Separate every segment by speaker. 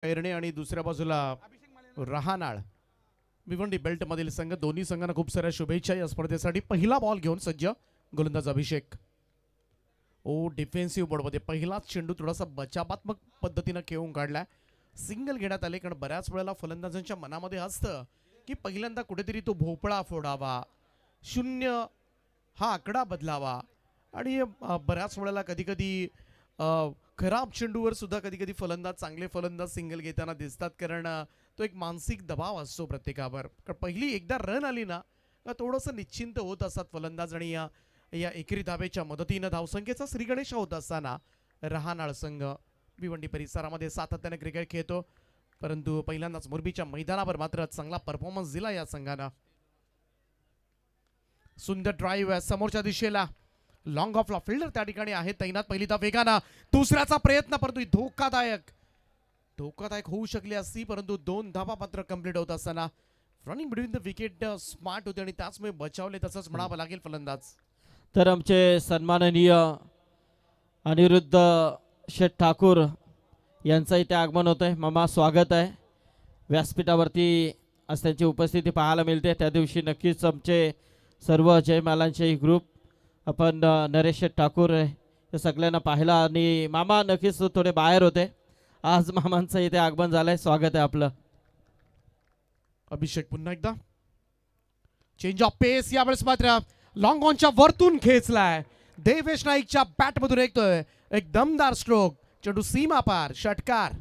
Speaker 1: कैरणे आणि दुसऱ्या बाजूला रहानाळ भिवंडी बेल्ट मधील संघ दोन्ही संघांना खूप साऱ्या शुभेच्छा या स्पर्धेसाठी। पहिला बॉल घेऊन सज्ज गोलंदाज अभिषेक। ओ डिफेन्सिव्ह बोर्डमध्ये पहिलाच चेंडू थोडासा बचावात्मक पद्धतीने खेळून काढला, सिंगल घेण्यात आले। कारण बऱ्याच वेळेला फलंदाजांच्या मनामध्ये असतं की पहिल्यांदा कुठेतरी तो भोपळा फोडावा, शून्य हा आकडा बदलावा आणि बऱ्याच वेळेला कधी कधी खराब चेंडूवर सुद्धा कधी कधी फलंदाज चांगले फलंदाज सिंगल घेताना दिसतात, कारण तो एक मानसिक दबाव असतो प्रत्येकावर। कारण पहिली एकदा रन आली ना थोडंसं निश्चिंत होत असतात फलंदाज आणि या एकेरी धावेच्या मदतीनं धावसंख्येचा श्रीगणेश होत असताना रहानाळ संघ भिवंडी परिसरामध्ये सातत्याने क्रिकेट खेळतो, परंतु पहिल्यांदाच मुरबीच्या मैदानावर मात्र चांगला परफॉर्मन्स दिला या संघानं। सुंदर ड्राईव्ह आहे समोरच्या दिशेला, लॉंग ऑफला फिल्डर त्या ठिकाणी आहे तैनात। पहिली धाव वेगानं, दुसऱ्याचा प्रयत्न परंतु धोकादायक होऊ शकली असती, परंतु 2 धावा मात्र कंप्लीट होत असताना running between the wicket smart होते आणि त्याचमुळे बचावले तसंच म्हणावं लागेल फलंदाज।
Speaker 2: तर आमचे सन्माननीय अनिरुद्ध शेठ ठाकूर यांचं इथे आगमन होत आहे। मामा स्वागत आहे, व्यासपीठावरती आज त्यांची उपस्थिती पाहायला मिळते। त्या दिवशी नक्कीच आमचे सर्व जयमालांचे ग्रुप आपण नरेश शेठ ठाकूर हे सगळ्यांना पाहिला आणि मामा नक्कीच थोडे बाहेर होते, आज मामांचं इथे आगमन झालंय, स्वागत आहे आपलं।
Speaker 1: अभिषेक पुन्हा एकदा चेंज ऑफ पेस, यावेळेस मात्र लॉंग ऑनच्या वरतून खेचलाय, देवेश नाईकच्या बॅट मधून येतोय एक दमदार स्ट्रोक, चेंडू सीमा पार, षटकार।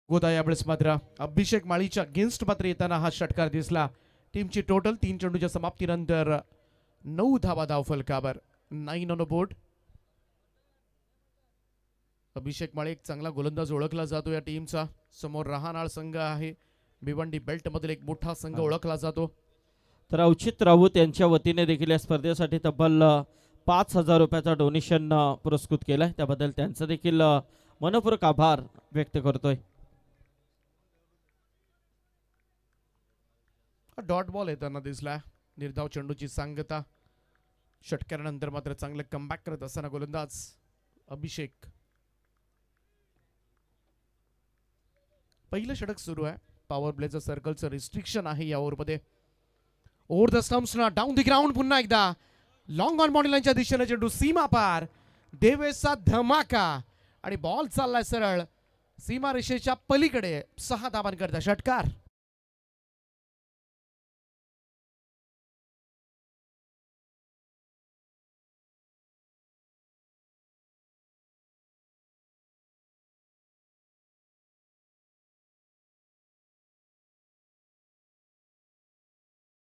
Speaker 1: गोदा यावेळेस मात्र अभिषेक माळीच्या अगेन्स्ट मात्र येताना हा षटकार दिसला। टीमची टोटल 3 चेंडूच्या समाप्तीनंतर 9 धावा धाव फलकावर, 9 ऑन बोर्ड। अभिषेक माळी एक चांगला गोलंदाज ओळखला जातो या टीमचा। समोर रहानाळ संघ आहे, भिवंडी बेल्ट मधील एक मोठा संघ ओळखला जातो।
Speaker 2: तर औचित राऊत यांच्या वतीने देखील या स्पर्धेसाठी तब्बल 5,000 रुपयाचा डोनेशन पुरस्कृत केलाय, त्याबद्दल त्यांचा देखील मनपूर्वक आभार व्यक्त करतोय।
Speaker 1: डॉट बॉल येताना दिसला, निर्धाव चेंडूची सांगता, षटकारानंतर मात्र चांगले कमबॅक करत असताना गोलंदाज अभिषेक। पहिलं षटक सुरू आहे, पॉवर प्लेचं सर्कलचं रिस्ट्रिक्शन आहे या ओव्हरमध्ये। ओव्हर द स्टंप्स ना डाऊन द ग्राउंड, पुन्हा एकदा लॉंग ऑन बॉडी लाईनच्या दिशेने चेंडू सीमा पार, देवेशचा धमाका आणि बॉल चाललाय सरळ सीमा रेषेच्या पलीकडे, 6 धावांकरता षटकार।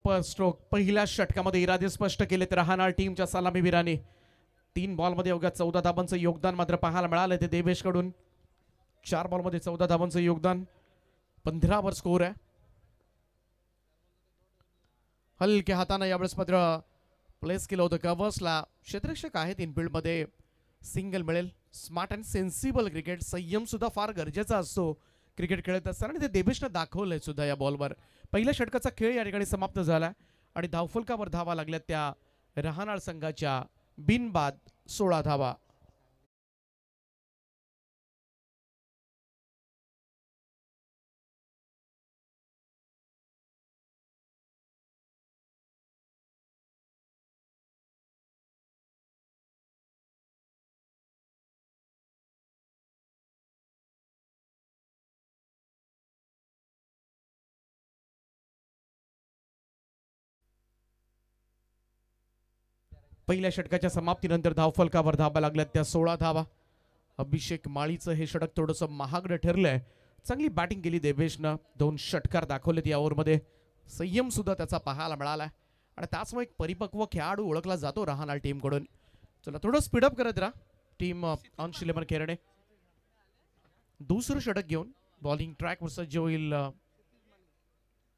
Speaker 1: स्ट्रोक पहिल्या षटकामध्ये इरादे स्पष्ट केलेत रहानाळ टीमच्या सलामीवीरांनी। 3 बॉलमध्ये अवघ्या 14 धावांचं योगदान मात्र पाहायला मिळालं ते देवेश कडून। 4 बॉलमध्ये 14 धावांचं योगदान, 15 वर स्कोर आहे। हलक्या हातानं यावेळेस मात्र प्लेस केलं होतं कव्हर्सला, क्षेत्ररक्षक आहेत इनफिल्ड मध्ये, सिंगल मिळेल। स्मार्ट अँड सेन्सिबल क्रिकेट, संयम सुद्धा फार गरजेचा असतो क्रिकेट खेळत असताना आणि ते देवेशनं दाखवलंय सुद्धा या बॉलवर। पहिल्या षटकाचा खेळ या ठिकाणी समाप्त झाला आणि धावफलकावर धावा लागल्या त्या रहानाळ संघाच्या, बिनबाद 16 धावा। पहिल्या षटकाच्या समाप्तीनंतर धावफलकावर धावा लागल्यात त्या 16 धावा। अभिषेक माळीचं हे षटक थोडंसं महागडं ठरलंय, चांगली बॅटिंग केली देवेशनं, 2 षटकार दाखवलेत या ओव्हरमध्ये, संयम सुद्धा त्याचा पाहायला मिळालाय आणि त्याचमुळे एक परिपक्व खेळाडू ओळखला जातो रहानाळ टीम कडून। चला थोडं स्पीडअप करत राहा टीम ऑन शिलेमन केरणे। दुसरं षटक घेऊन बॉलिंग ट्रॅक वर सज्ज होईल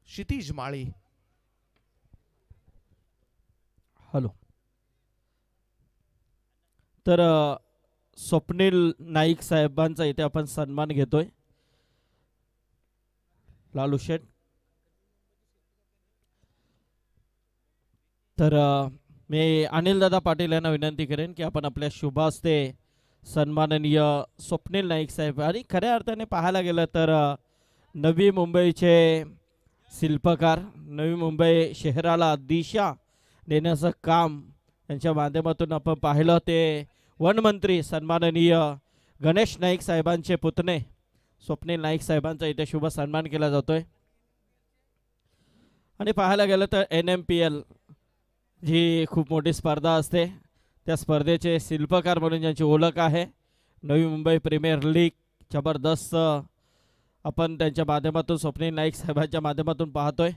Speaker 1: क्षितिज माळी।
Speaker 2: हॅलो, तर स्वप्नील नाईक साहेबांचा इथे आपण सन्मान घेतोय। लालू शेठ. तर मी अनिल दादा पाटील यांना विनंती करेन की आपण आपल्या शुभ हस्ते सन्माननीय स्वप्नील नाईक साहेब आणि खऱ्या अर्थाने पाहायला गेलं तर नवी मुंबईचे शिल्पकार, नवी मुंबई शहराला दिशा देण्याचं काम यांच्या माध्यमातून आपण पाहिलं. ते वनमंत्री सन्माननीय गणेश नाईक साहेबांचे पुतणे स्वप्नील नाईक साहेबांचा इथे शुभ सन्मान केला जातोय. आणि पाहायला गेलं तर NMPL जी खूप मोठी स्पर्धा असते त्या स्पर्धेचे शिल्पकार म्हणून ज्यांची ओळख आहे, नवी मुंबई प्रीमियर लीग जबरदस्त आपण त्यांच्या माध्यमातून स्वप्नील नाईक साहेबांच्या माध्यमातून पाहतोय.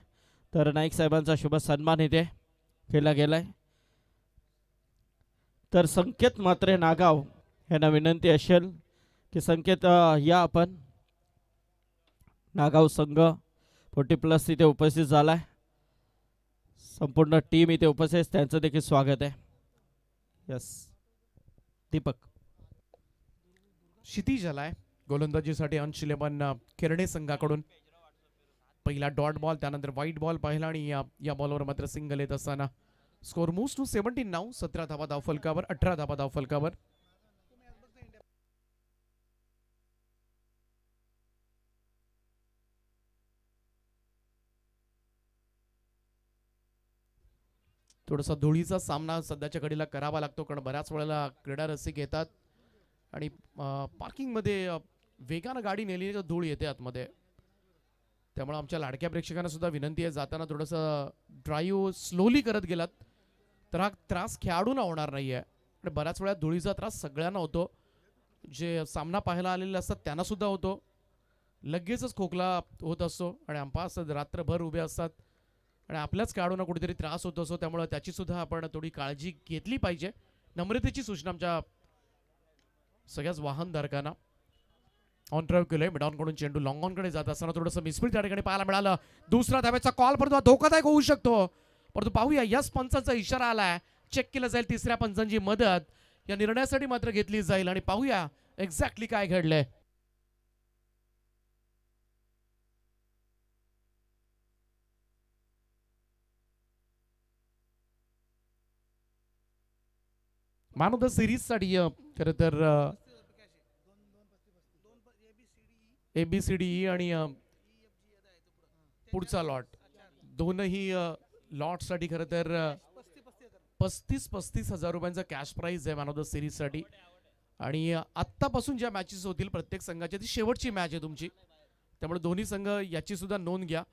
Speaker 2: तर नाईक साहेबांचा शुभ सन्मान इथे केला गेलाय. तर संकेत मात्रे नागाव यांना विनंती असेल की संकेत या आपण. नागाव संघ 40+ इथे उपस्थित झालाय. संपूर्ण टीम इथे उपस्थित, त्यांचं देखील स्वागत आहे. यस दीपक.
Speaker 1: क्षितिज आलाय गोलंदाजीसाठी अंश 11 केरडे संघाकडून. पहिला डॉट बॉल, त्यानंतर व्हाईट बॉल पाहिला आणि या बॉलवर मात्र सिंगल येत असताना स्कोर मूव्स टू 17 नाव. 17 धावा धावफलकावर, 18 धावा धावफलकावर. थोडासा धुळीचा सामना सध्याच्या घडीला करावा लागतो, कारण बऱ्याच वेळेला क्रीडा रसिक येतात आणि पार्किंगमध्ये वेगानं गाडी नेली तर धूळ येते आतमध्ये. त्यामुळे आमच्या लाडक्या प्रेक्षकांना सुद्धा विनंती आहे, जाताना थोडंसं ड्राईव्ह स्लोली करत गेलात तर हा त्रास खेळाडूंना होणार नाही आहे. आणि बऱ्याच वेळा धुळीचा त्रास सगळ्यांना होतो, जे सामना पाहायला आलेले असतात त्यांना सुद्धा होतो. लगेचच खोकला होत असतो आणि अंपायर रात्रभर उभे असतात आणि आपल्याच खेळाडूंना कुठेतरी त्रास होत असतो. त्यामुळे त्याची सुद्धा आपण थोडी काळजी घेतली पाहिजे. नम्रतेची सूचना आमच्या सगळ्याच वाहनधारकांना. ऑन ड्राईव्ह केलंय, मिडॉनकडून चेंडू लॉंग ऑनकडे जात असताना थोडंसं मिसफील्ड त्या ठिकाणी पाहायला मिळालं. दुसरा धाब्याचा कॉल परंतु धोकादायक होऊ शकतो. परंतु पाहूया, यस पंचांचा इशारा आलाय, चेक केलं जाईल. तिसऱ्या पंचांची मदत या निर्णयासाठी मात्र घेतली जाईल आणि पाहूया एक्झॅक्टली काय घडलंय. मॅन ऑफ द सिरीज साठी खरं तर ABCDE आणि पुढचा लॉट, दोनही लॉटसाठी खरं तर 35 हजार रुपयांचा कॅश प्राइज आहे मॅन ऑफ द सिरीज साठी. आणि आत्तापासून ज्या मॅचेस होतील प्रत्येक संघाची ती शेवटची मॅच आहे तुमची, त्यामुळे दोन्ही संघ याची सुद्धा नोंद घ्या.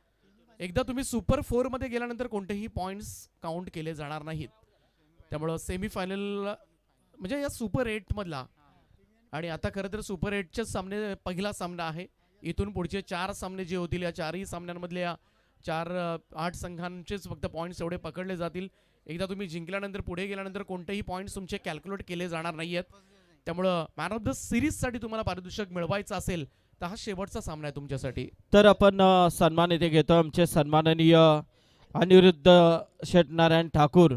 Speaker 1: एकदा तुम्ही सुपर 4 मध्ये गेल्यानंतर कोणतेही पॉइंट्स काउंट केले जाणार नाहीत. त्यामुळं सेमीफायनल म्हणजे या सुपर 8 मधला, आणि आता खरं तर सुपर 8चे सामने पहिला सामना आहे. इथून पुढचे 4 सामने जे होतील या 4ही सामन्यांमधले या 8 संघांचेच फक्त पॉईंट्स एवढे पकडले जातील. एकदा तुम्ही जिंकल्यानंतर पुढे गेल्यानंतर कोणतेही पॉईंट्स तुमचे कॅल्क्युलेट केले जाणार नाही आहेत. त्यामुळं मॅन ऑफ द सिरीजसाठी तुम्हाला पारितोषिक मिळवायचं असेल तर हा शेवटचा सामना आहे तुमच्यासाठी.
Speaker 2: तर आपण सन्मान इथे घेतो आमचे सन्माननीय अनिरुद्ध शेटनारायण ठाकूर,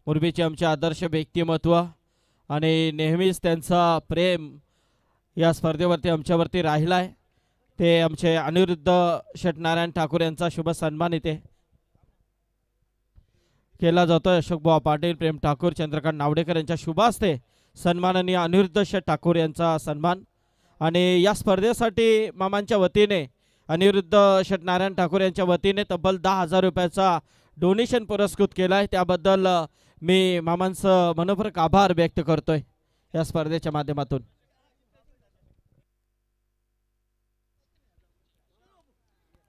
Speaker 2: मुरबीचे आमचे आदर्श व्यक्तिमत्व आणि नेहमीच त्यांचा प्रेम या स्पर्धेवरती आमच्यावरती राहिला आहे. ते आमचे अनिरुद्ध शेटनारायण ठाकूर यांचा शुभ सन्मान इथे केला जातोय. अशोकभाऊ पाटील, प्रेम ठाकूर, चंद्रकांत नावडेकर यांच्या शुभ हस्ते सन्माननीय अनिरुद्ध शेट ठाकूर यांचा सन्मान. आणि या स्पर्धेसाठी मामांच्या वतीने अनिरुद्ध शेटनारायण ठाकूर यांच्या वतीने तब्बल 10,000 रुपयाचा डोनेशन पुरस्कृत केला आहे. त्याबद्दल मी मामांचं मनपूर्वक आभार व्यक्त करतोय या स्पर्धेच्या माध्यमातून.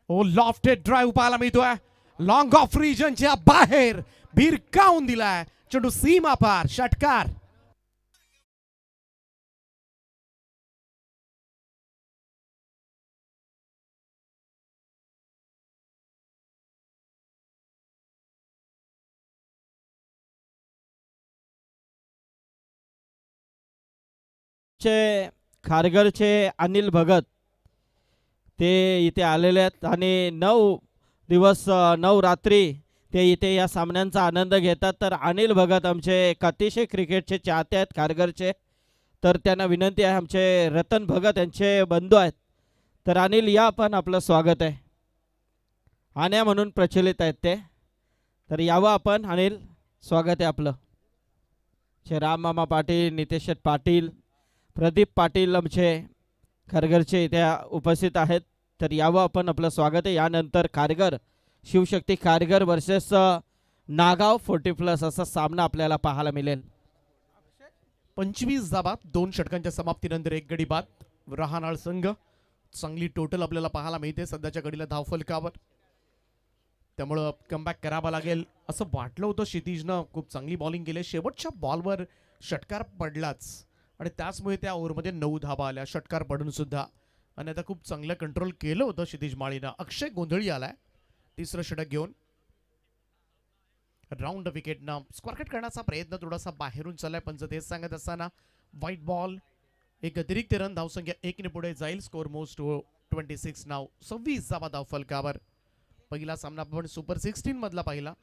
Speaker 1: ओ लॉफ्टेड ड्राईव्ह पाहायला मिळतोय, लॉंग ऑफ रिजनच्या बाहेर भिरकावून दिलाय चेंडू, सीमा पार षटकार.
Speaker 2: खारघरचे अनिल भगत ते इथे आलेले आहेत आणि 9 दिवस 9 रात्री ते इथे या सामन्यांचा आनंद घेतात. तर अनिल भगत आमचे एक अतिशय क्रिकेटचे चाहते आहेत खारघरचे. तर त्यांना विनंती आहे, आमचे रतन भगत यांचे बंधू आहेत. तर अनिल या, पण आपलं स्वागत आहे. आण्या म्हणून प्रचलित आहेत ते. तर यावं आपण. अनिल, स्वागत आहे आपलं. छे राम मामा पाटील, नितेश शेठ पाटील, प्रदीप पाटील आमचे खारघरचे इथे उपस्थित आहेत. तर यावं आपण, आपलं स्वागत आहे. यानंतर खारघर शिवशक्ती खारघर वर्सेस नागाव 40+ असा सामना आपल्याला पाहायला मिळेल.
Speaker 1: 25 धाबा 2 षटकांच्या समाप्तीनंतर एक गडी बाद. रहानाळ संघ चांगली टोटल आपल्याला पाहायला मिळते सध्याच्या घडीला धावफलकावर. त्यामुळं कमबॅक करावा लागेल असं वाटलं होतं. क्षितिजनं खूप चांगली बॉलिंग केली. शेवटच्या बॉलवर षटकार पडलाच आणि त्याचमुळे त्या ओव्हरमध्ये 9 धाबा आल्या षटकार पडून सुद्धा. आणि आता खूप चांगलं कंट्रोल केलं होतं क्षितिज माळीनं. अक्षय गोंधळी आलाय तिसरं षटक घेऊन. राऊंड विकेटनं स्क्वेअर कट करण्याचा प्रयत्न थोडासा बाहेरून चाललाय. पंच तेच सांगत असताना व्हाईट बॉल, एक अतिरिक्त रन, धावसंख्या 1 ने पुढे जाईल. स्कोर मोस्ट टू 26 नाव. 26 धावा धावफलकावर. पहिला सामना आपण सुपर 16 मधला पाहिला.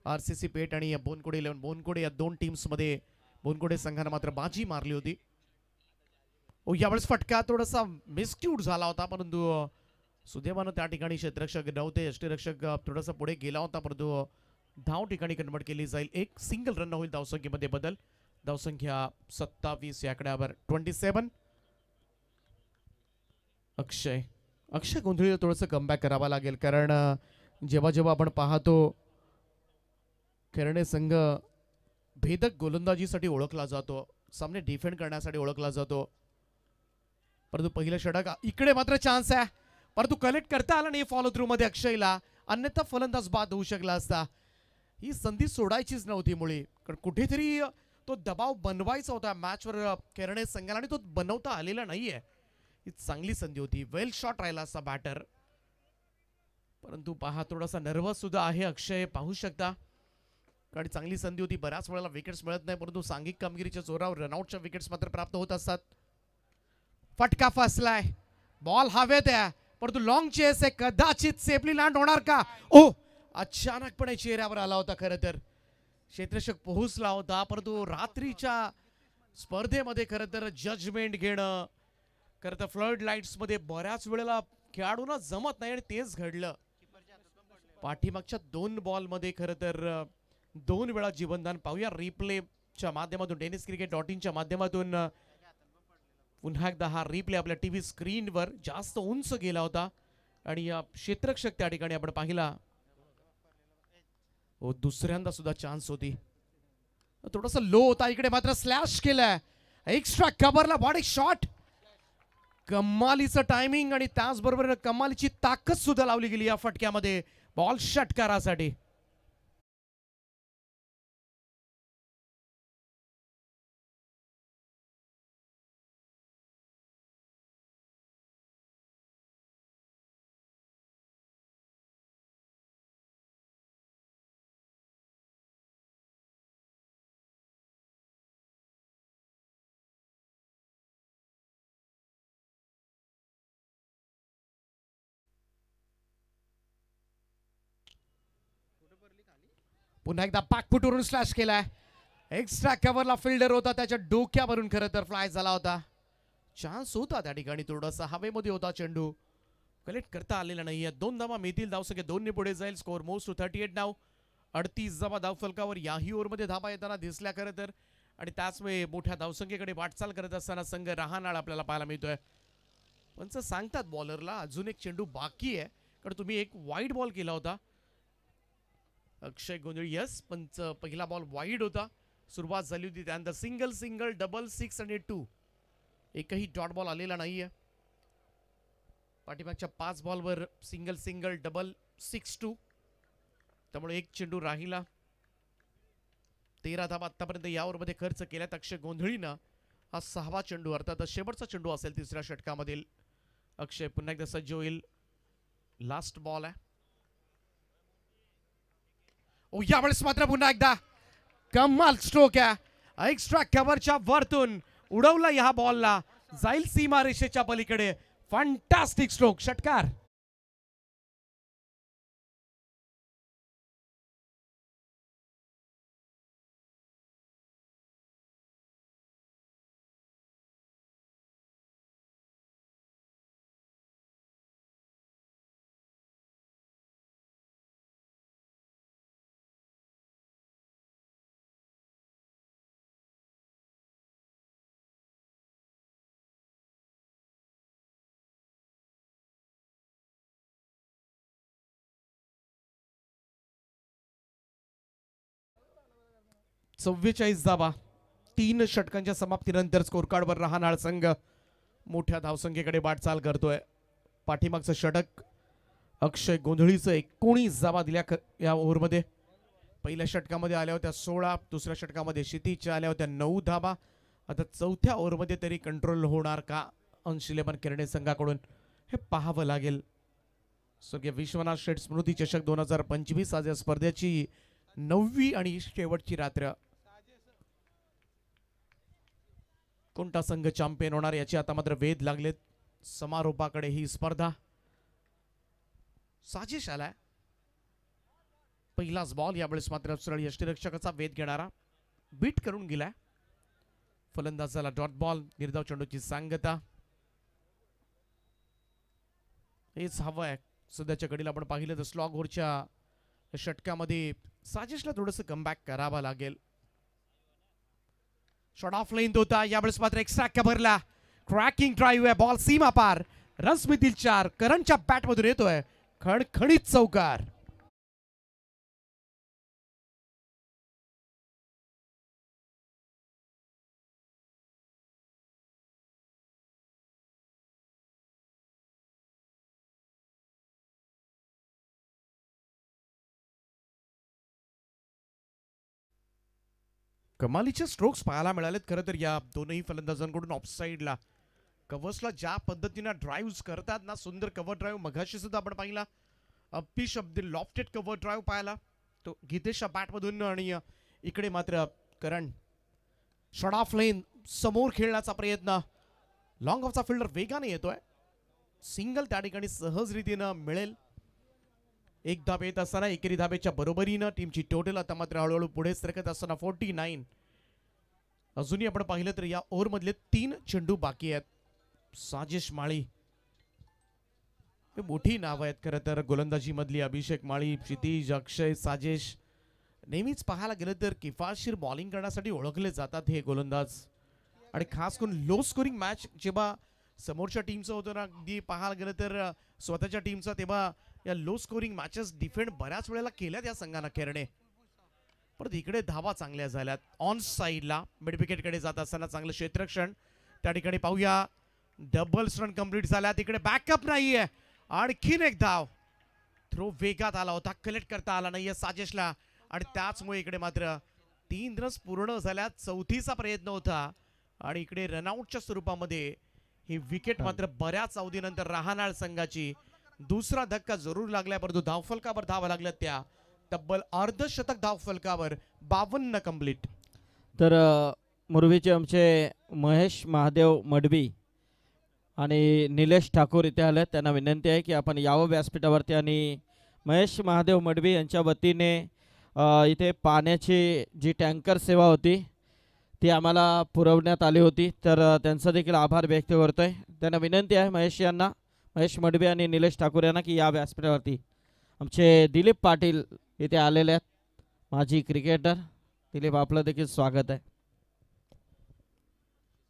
Speaker 1: RCC पेठ आणि बोनकोडे 11. बोनकोडे या दोन टीम्समध्ये बोनकोडे संघानं मात्र बाजी मारली होती. यावेळेस फटका थोडासा मिसक्यूट झाला होता, परंतु सुदैवानं त्या ठिकाणी क्षेत्ररक्षक नव्हते. यष्टीरक्षक थोडासा पुढे गेला होता, परंतु धाव ठिकाणी कन्वर्ट केली जाईल. एक सिंगल रन होईल. धावसंख्येमध्ये बदल. धावसंख्या 27 या आकड्यावर 27. अक्षय गोंधळीला थोडंसं कमबॅक करावा लागेल, कारण जेव्हा जेव्हा आपण पाहतो खेळणे संघ भेदक गोलंदाजीसाठी ओळखला जातो, सामने डिफेंड करण्यासाठी ओळखला जातो, परंतु पहिलं षटक इकडे मात्र चान्स आहे, परंतु कनेक्ट करता आला नाही फॉलो थ्रू मध्ये अक्षयला. अन्यथा फलंदाज बाद होऊ शकला असता. ही संधी सोडायचीच नव्हती मुळे, कारण कुठेतरी तो दबाव बनवायचा होता मॅचवर खेळणे संघाला आणि तो बनवता आलेला नाहीये. ही चांगली संधी होती. वेल शॉट राहिला असा बॅटर, परंतु पहा थोडासा नर्वस सुद्धा आहे अक्षय, पाहू शकता. कारण चांगली संधी होती. बऱ्याच वेळेला विकेट्स मिळत नाही, परंतु सांघिक कामगिरीच्या जोरावर रनआउटच्या विकेट्स मात्र प्राप्त होत असतात. फटका फसलाय. बॉल हवेत आहे, परंतु लॉंग चेस आहे, कदाचित सेफली लँड होणार का? ओ, अचानकपणे चेहऱ्यावर आला होता. खरं तर क्षेत्ररक्षक पोहोचला होता, परंतु रात्रीच्या स्पर्धेमध्ये खरं तर जजमेंट घेणं, खरं तर फ्लड लाईट्स मध्ये बऱ्याच वेळेला खेळाडूंना जमत नाही आणि तेच घडलं. पाठीमागच्या 2 बॉलमध्ये खरं तर 2 वेळा जीवनदान पाहूया रिप्लेच्या माध्यमातून. tenniscricket.in माध्यमातून पुन्हा एकदा हा रिप्ले आपल्या टीव्ही स्क्रीनवर जास्त उंच गेला होता आणि क्षेत्ररक्षक त्या ठिकाणी आपण पाहिला. दुसऱ्यांदा सुद्धा चान्स होती. थोडासा लो होता. इकडे मात्र स्लॅश केलाय. एक्स्ट्रा कव्हरला बॉडी शॉट. कमालीचं टायमिंग आणि त्याचबरोबर कमालीची ताकद सुद्धा लावली गेली या फटक्यामध्ये बॉल षटकारासाठी. पुन्हा एकदा पाकफुटवरून स्लॅश केलाय. एक्स्ट्रा कव्हरला फिल्डर होता, त्याच्या डोक्यावरून खरं तर फ्लाय झाला होता. चान्स होता त्या ठिकाणी, थोडासा हवेमध्ये होता चेंडू, कलेक्ट करता आलेला नाहीये. 2 धावा मिळतील. धावसंख्या 2 ने पुढे जाईल. स्कोर मोस्ट टू 38 नाव. 38 धावा धावफलकावर. याही ओव्हरमध्ये धावा येताना दिसल्या खरं तर, आणि त्याचमुळे मोठ्या धावसंख्येकडे वाटचाल करत असताना संघ रहानाळ आपल्याला पाहायला मिळतोय. पंच सांगतात बॉलरला अजून एक चेंडू बाकी आहे, कारण तुम्ही एक वाईड बॉल केला होता. अक्षय गोंधळी यस, पंच पहिला बॉल वाईड होता. सुरुवात झाली होती त्यानंतर सिंगल डबल 6 आणि 2, एकही डॉट बॉल आलेला नाहीये. पाठीमागच्या 5 बॉलवर सिंगल डबल 6-2, त्यामुळे एक चेंडू राहिला. 13 धावा आतापर्यंत या ओव्हरमध्ये खर्च केल्यात अक्षय गोंधळीनं. हा 6वा चेंडू, अर्थात शेवटचा चेंडू असेल तिसऱ्या षटकामधील. अक्षय पुन्हा एकदा सज्ज होईल. लास्ट बॉल आहे. यावेळेस मात्र पुन्हा एकदा कमाल स्ट्रोक आहे. एक्स्ट्रा कव्हरच्या वरतून उडवला या बॉलला, जाईल सीमारेषेच्या पलीकडे. फॅन्टास्टिक स्ट्रोक, षटकार. 44 धावा 3 षटकांच्या समाप्तीनंतर स्कोर कार्डवर राहणार संघ मोठ्या धावसंख्येकडे वाटचाल करतोय. पाठीमागचं षटक अक्षय गोंधळीचं 19 धावा दिल्या या ओव्हरमध्ये. पहिल्या षटकामध्ये आल्या होत्या 16, दुसऱ्या षटकामध्ये क्षितिजच्या आल्या होत्या 9 धावा. आता चौथ्या ओव्हरमध्ये तरी कंट्रोल होणार का अंश 11 किरणे संघाकडून हे पाहावं लागेल. स्वर्गीय विश्वनाथ शेठ स्मृती चषक 2025 आज या स्पर्धेची 9वी आणि शेवटची रात्र. कोणता संघ चॅम्पियन होणार याची आता मात्र वेध लागलेत. समारोपाकडे ही स्पर्धा. साजिश आलाय पहिलाच बॉल. यावेळेस मात्र सरळ यष्टीरक्षकाचा वेध घेणारा बीट करून गेलाय. फलंदाजाला डॉट बॉल. निर्धाव चेंडूची सांगता. हेच हवं आहे. सध्याच्या घडीला आपण पाहिलं तर स्लॉग ओव्हरच्या षटकामध्ये साजिशला थोडंसं कमबॅक करावा लागेल. शॉट ऑफ लेंथ होता. यावेळेस मात्र एक्स्ट्रा कव्हरला क्रॅकिंग ड्राईव्ह आहे. बॉल सीमा पार. रन्स मिळतील 4. करणच्या बॅट मधून येतोय खणखणीत चौकार. कमालीचे स्ट्रोक्स पाहायला मिळालेत खरं तर या दोनही फलंदाजांकडून. ऑफसाईडला कव्हर्सला ज्या पद्धतीने ड्राईव्ह करतात ना, सुंदर कव्हर ड्राईव्ह मघाशी सुद्धा आपण पाहिला. अपी शब्द लॉफ्टेड कव्हर ड्राईव्ह पाहायला तो गीतेशच्या बॅटमधून. आणि इकडे मात्र करण शॉट ऑफ लेन समोर खेळण्याचा प्रयत्न. लॉंग ऑफचा फिल्डर वेगाने येतोय. सिंगल त्या ठिकाणी सहज रीतीनं मिळेल. एक धाब येत असताना एकेरी धाब्याच्या बरोबरीनं टीमची टोटल आता मात्र हळूहळू पुढे सरकत असताना 49. अजूनही आपण पाहिलं तर या ओव्हर मधले 3 चेंडू बाकी आहेत. साजिश माळी हे मोठी नाव आहेत खरं तर गोलंदाजी मधली. अभिषेक माळी, क्षितिज, अक्षय, साजिश नेहमीच पाहायला गेलं तर किफायतशीर बॉलिंग करण्यासाठी ओळखले जातात हे गोलंदाज. आणि खास करून लो स्कोरिंग मॅच जेव्हा समोरच्या टीमचं होतं ना, अगदी पाहायला गेलं तर स्वतःच्या टीमचा, तेव्हा या लो स्कोरिंग मॅचेस डिफेंड बऱ्याच वेळेला केल्यात या संघानं केरणे. परत इकडे धावा चांगल्या झाल्यात. ऑन साईडला मिड विकेटकडे जात असताना चांगलं क्षेत्ररक्षण त्या ठिकाणी पाहूया. डबल्स रन कंप्लीट झाल्या. तिकडे बॅकअप नाहीये. आणखीन एक धाव. थ्रो वेगात आला होता, कलेक्ट करता आला नाहीये साजिशला. आणि त्याचमुळे इकडे मात्र 3 रन्स पूर्ण झाल्या. चौथीचा प्रयत्न होता आणि इकडे रनआउटच्या स्वरूपामध्ये ही विकेट मात्र बऱ्याच अवधीनंतर राहणार संघाची. दुसरा धक्का जरूर लागलाय, परंतु धावफलकावर धावा लागल्या त्या तब्बल अर्धशतक धावफलकावर 52 कंप्लीट.
Speaker 2: तर मुरवीचे आमचे महेश महादेव मडवी आणि निलेश ठाकूर इथे आले. त्यांना विनंती आहे की आपण यावं व्यासपीठावरती. आणि महेश महादेव मडवी यांच्या वतीने इथे पाण्याची जी टँकर सेवा होती ती आम्हाला पुरवण्यात आली होती, तर त्यांचा देखील आभार व्यक्त करतोय. त्यांना विनंती आहे महेश मडवी आणि निलेश ठाकूर यांना की या व्यासपीठावरती. आमचे दिलीप पाटील इथे आलेले आहेत, माजी क्रिकेटर. दिलीप, आपलं देखील स्वागत आहे.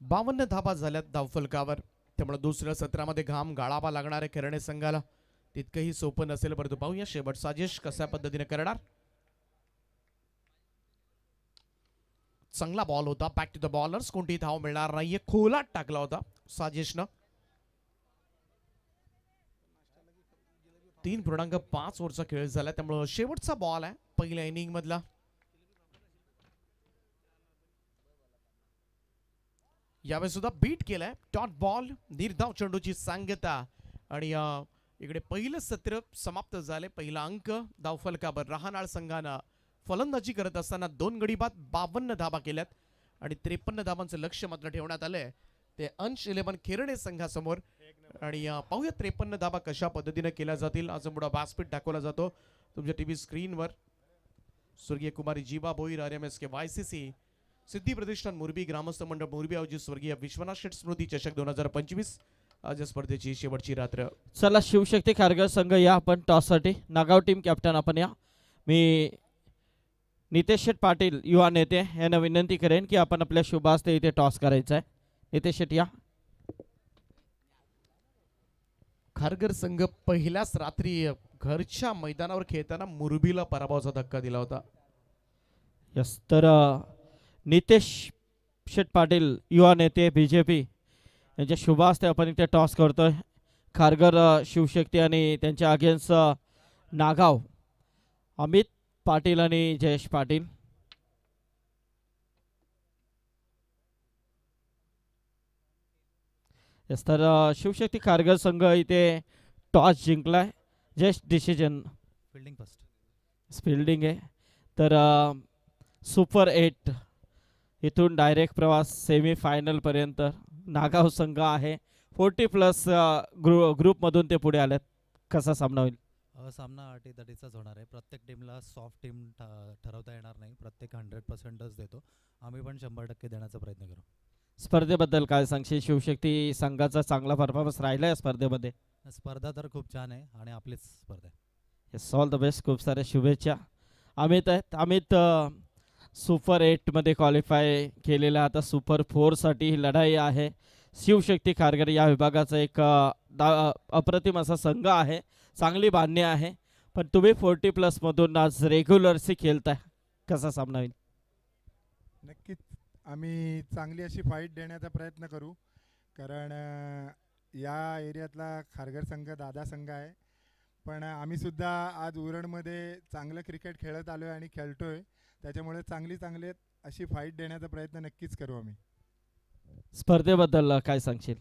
Speaker 1: 52 धाबा झाल्यात धावफलकावर. त्यामुळे दुसऱ्या सत्रामध्ये घाम गाळावा लागणार आहे किरणे संघाला. तितकंही सोपं नसेल, परंतु पाहूया शेवट साजिश कशा पद्धतीने करणार. चांगला बॉल होता. Back to the bowlers. कोणती धाव मिळणार नाहीये. खोलात टाकला होता साजिशनं. 3.5 ओव्हरचा खेळ झाला. त्यामुळे शेवटचा बॉल आहे पहिल्या इनिंग मधला. यावेळी सुद्धा बीट केलाय. Dot ball. निर्धाव चेंडूची सांगता. आणि इकडे पहिलं सत्र समाप्त झाले. पहिला अंक धावफलकावर राहणार संघानं फलंदाजी करत असताना 2 गडी बाद 52 धाबा केल्यात. आणि 53 धाबांचं लक्ष्य मात्र ठेवण्यात आलंय ते अंश 11 किरणे संघासमोर. आणि पाहूया 53 धाबा कशा पद्धतीने केल्या जातील. आज मोठा व्यासपीठ दाखवला जातो तुमच्या टीव्ही स्क्रीनवर. स्वर्गीय कुमारी जीवा भोईर, RMSK YCC, सिद्धी प्रतिष्ठान मुरबी, ग्रामस्थ मंडळ मुरबी आयोजित स्वर्गीय विश्वनाथ शेठ स्मृती चषक 2025 आज या स्पर्धेची शेवटची रात्र.
Speaker 2: चला शिवशक्ती खारघर संघ या आपण टॉससाठी. नागाव टीम कॅप्टन आपण या. मी नितेश शेठ पाटील युवा नेते यांना विनंती करेन की आपण आपल्या शुभास्ते इथे टॉस करायचा आहे. नितेश शेठ या.
Speaker 1: खारघर संघ पहिल्याच रात्री घरच्या मैदानावर खेळताना मुरबीला पराभवाचा धक्का दिला होता.
Speaker 2: यस, तर नितेश शेठ पाटील युवा नेते BJP यांच्या शुभ हस्ते आपण इथे टॉस करतोय. खारघर शिवशक्ती आणि त्यांच्या अगेन्स्ट नागाव अमित पाटील आणि जयेश पाटील. येस, तर शिवशक्ती खारघर संघ इथे टॉस जिंकलाय. Just decision
Speaker 3: fielding first.
Speaker 2: Fielding आहे. तर सुपर 8 इथून डायरेक्ट प्रवास सेमीफायनलपर्यंत नागाव संघ आहे. 40+ ग्रुपमधून ते पुढे आलेत. कसा सामना होईल?
Speaker 3: सामना अटीतटीचाच होणार आहे. प्रत्येक टीमला सॉफ्ट टीम ठरवता येणार नाही. प्रत्येक 100%च देतो. आम्ही पण 100% देण्याचा प्रयत्न करू.
Speaker 2: स्पर्धेबद्दल काय सांगशील? शिवशक्ती संघाचा चांगला परफॉर्मन्स राहिला आहे स्पर्धेमध्ये.
Speaker 3: स्पर्धा तर खूप छान आहे आणि आपलीच स्पर्धा आहे.
Speaker 2: Yes, all the best. खूप साऱ्या शुभेच्छा. अमित आहेत. अमित सुपर 8मध्ये क्वालिफाय केलेला. आता सुपर 4साठी ही लढाई आहे. शिवशक्ती खारघर या विभागाचा एक अप्रतिम असा संघ आहे. चांगली बांधणी आहे. पण तुम्ही 40+ मधून आज रेग्युलरशी खेळताय. कसा सामना होईल?
Speaker 4: नक्कीच आम्ही चांगली अशी फाईट देण्याचा प्रयत्न करू. कारण या एरियातला खारघर संघ दादा संघ आहे. पण आम्ही सुद्धा आज उरणमध्ये चांगलं क्रिकेट खेळत आलो आहे आणि खेळतो आहे. त्याच्यामुळे चांगली अशी फाईट देण्याचा प्रयत्न नक्कीच करू आम्ही.
Speaker 2: स्पर्धेबद्दल काय सांगशील?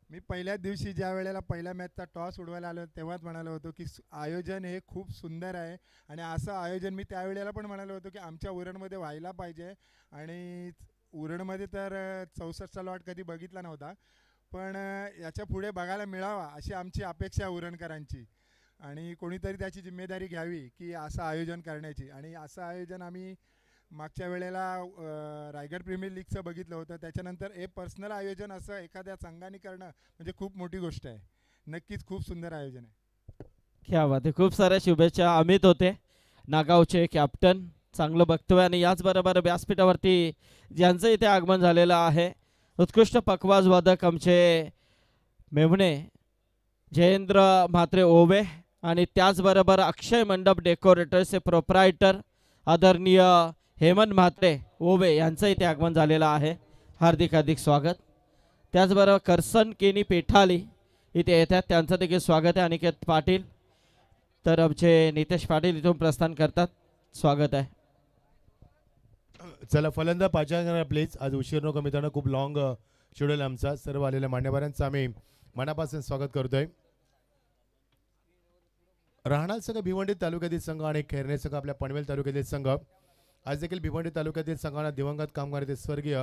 Speaker 4: मी पहिल्याच दिवशी ज्या वेळेला पहिल्या मॅचचा टॉस उडवायला आलो तेव्हाच म्हणालो होतो की आयोजन हे खूप सुंदर आहे. आणि असं आयोजन मी त्यावेळेला पण म्हणालो होतो की आमच्या उरणमध्ये व्हायला पाहिजे. आणि उरणमध्ये तर 64चा लॉट कधी बघितला नव्हता. पण याच्या पुढे बघायला मिळावा अशी आमची अपेक्षा उरणकरांची. आणि कोणीतरी त्याची जिम्मेदारी घ्यावी की असं आयोजन करण्याची. आणि असं आयोजन आम्ही मागच्या वेळेला रायगड प्रीमियर लीगचं बघितलं होतं. त्याच्यानंतर हे पर्सनल आयोजन असं एखाद्या संघाने करणं म्हणजे खूप मोठी गोष्ट आहे. नक्कीच खूप सुंदर आयोजन आहे.
Speaker 2: क्या बात आहे. खूप साऱ्या शुभेच्छा. अमित होते नागावचे कॅप्टन. चांगलं बघतोय. आणि याचबरोबर व्यासपीठावरती ज्यांचं इथे आगमन झालेलं आहे उत्कृष्ट पखवाज वादक आमचे मेमणे जयेंद्र म्हात्रे ओवे. आणि त्याचबरोबर अक्षय मंडप डेकोरेटर्सचे प्रोप्रायटर आदरणीय हेमंत म्हात्रे ओवे यांचं इथे आगमन झालेलं आहे. हार्दिक स्वागत. त्याचबरोबर करसन केनी पेठाली इथे येतात. त्यांचं देखील स्वागत आहे. अनिकेत पाटील. तर आमचे नितेश पाटील इथून प्रस्थान करतात. स्वागत आहे.
Speaker 5: चला फलंदा पाचा प्लीज. आज उशीर नको मित्रांनो. खूप लॉंग शेड्यूल आमचा. सर्व आलेल्या मान्यवरांचं आम्ही मनापासून स्वागत करतोय. राहणार संघ भिवंडी तालुक्यातील संघ आणि खैरणे संघ आपल्या पनवेल तालुक्यातील संघ. आज देखील भिवंडी तालुक्यातील संघाला दिवंगत कामगार ते स्वर्गीय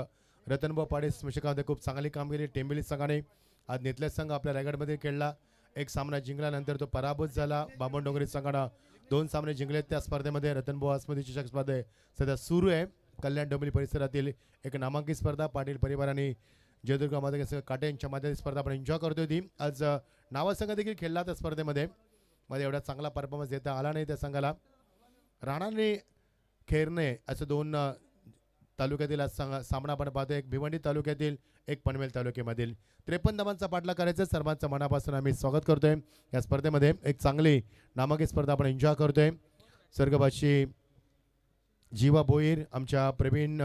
Speaker 5: रतनभाऊ पाडे स्मशानकामध्ये खूप चांगली कामगिरी. टेंबिली संघाने आज नेतल्या संघ आपल्या रायगडमध्ये खेळला. एक सामना जिंकल्यानंतर तो पराभूत झाला. बामणडोंगरी संघानं 2 सामने जिंकले. त्या स्पर्धेमध्ये रतनभाऊ स्मृती चषक स्पर्धा सध्या सुरू आहे. कल्याण डोंबिवली परिसरातील एक नामांकित स्पर्धा पाटील परिवाराने जयदुर्गा माता काटे यांच्या मध्ये स्पर्धा आपण एन्जॉय करतोय. ती आज नावा संघ देखील खेळला. त्या स्पर्धेमध्ये एवढा चांगला परफॉर्मन्स देता आला नाही त्या संघाला. राणाने खैरणे असं 2 तालुक्यातील सामना आपण पाहतोय. एक भिवंडी तालुक्यातील एक पनवेल तालुक्यामधील 53 धावांचा पाठला करायचा. सर्वांचं मनापासून आम्ही स्वागत करतोय. या स्पर्धेमध्ये एक चांगली नामांकित स्पर्धा आपण एन्जॉय करतोय. स्वर्गवासी जीवा भोईर आमच्या प्रवीण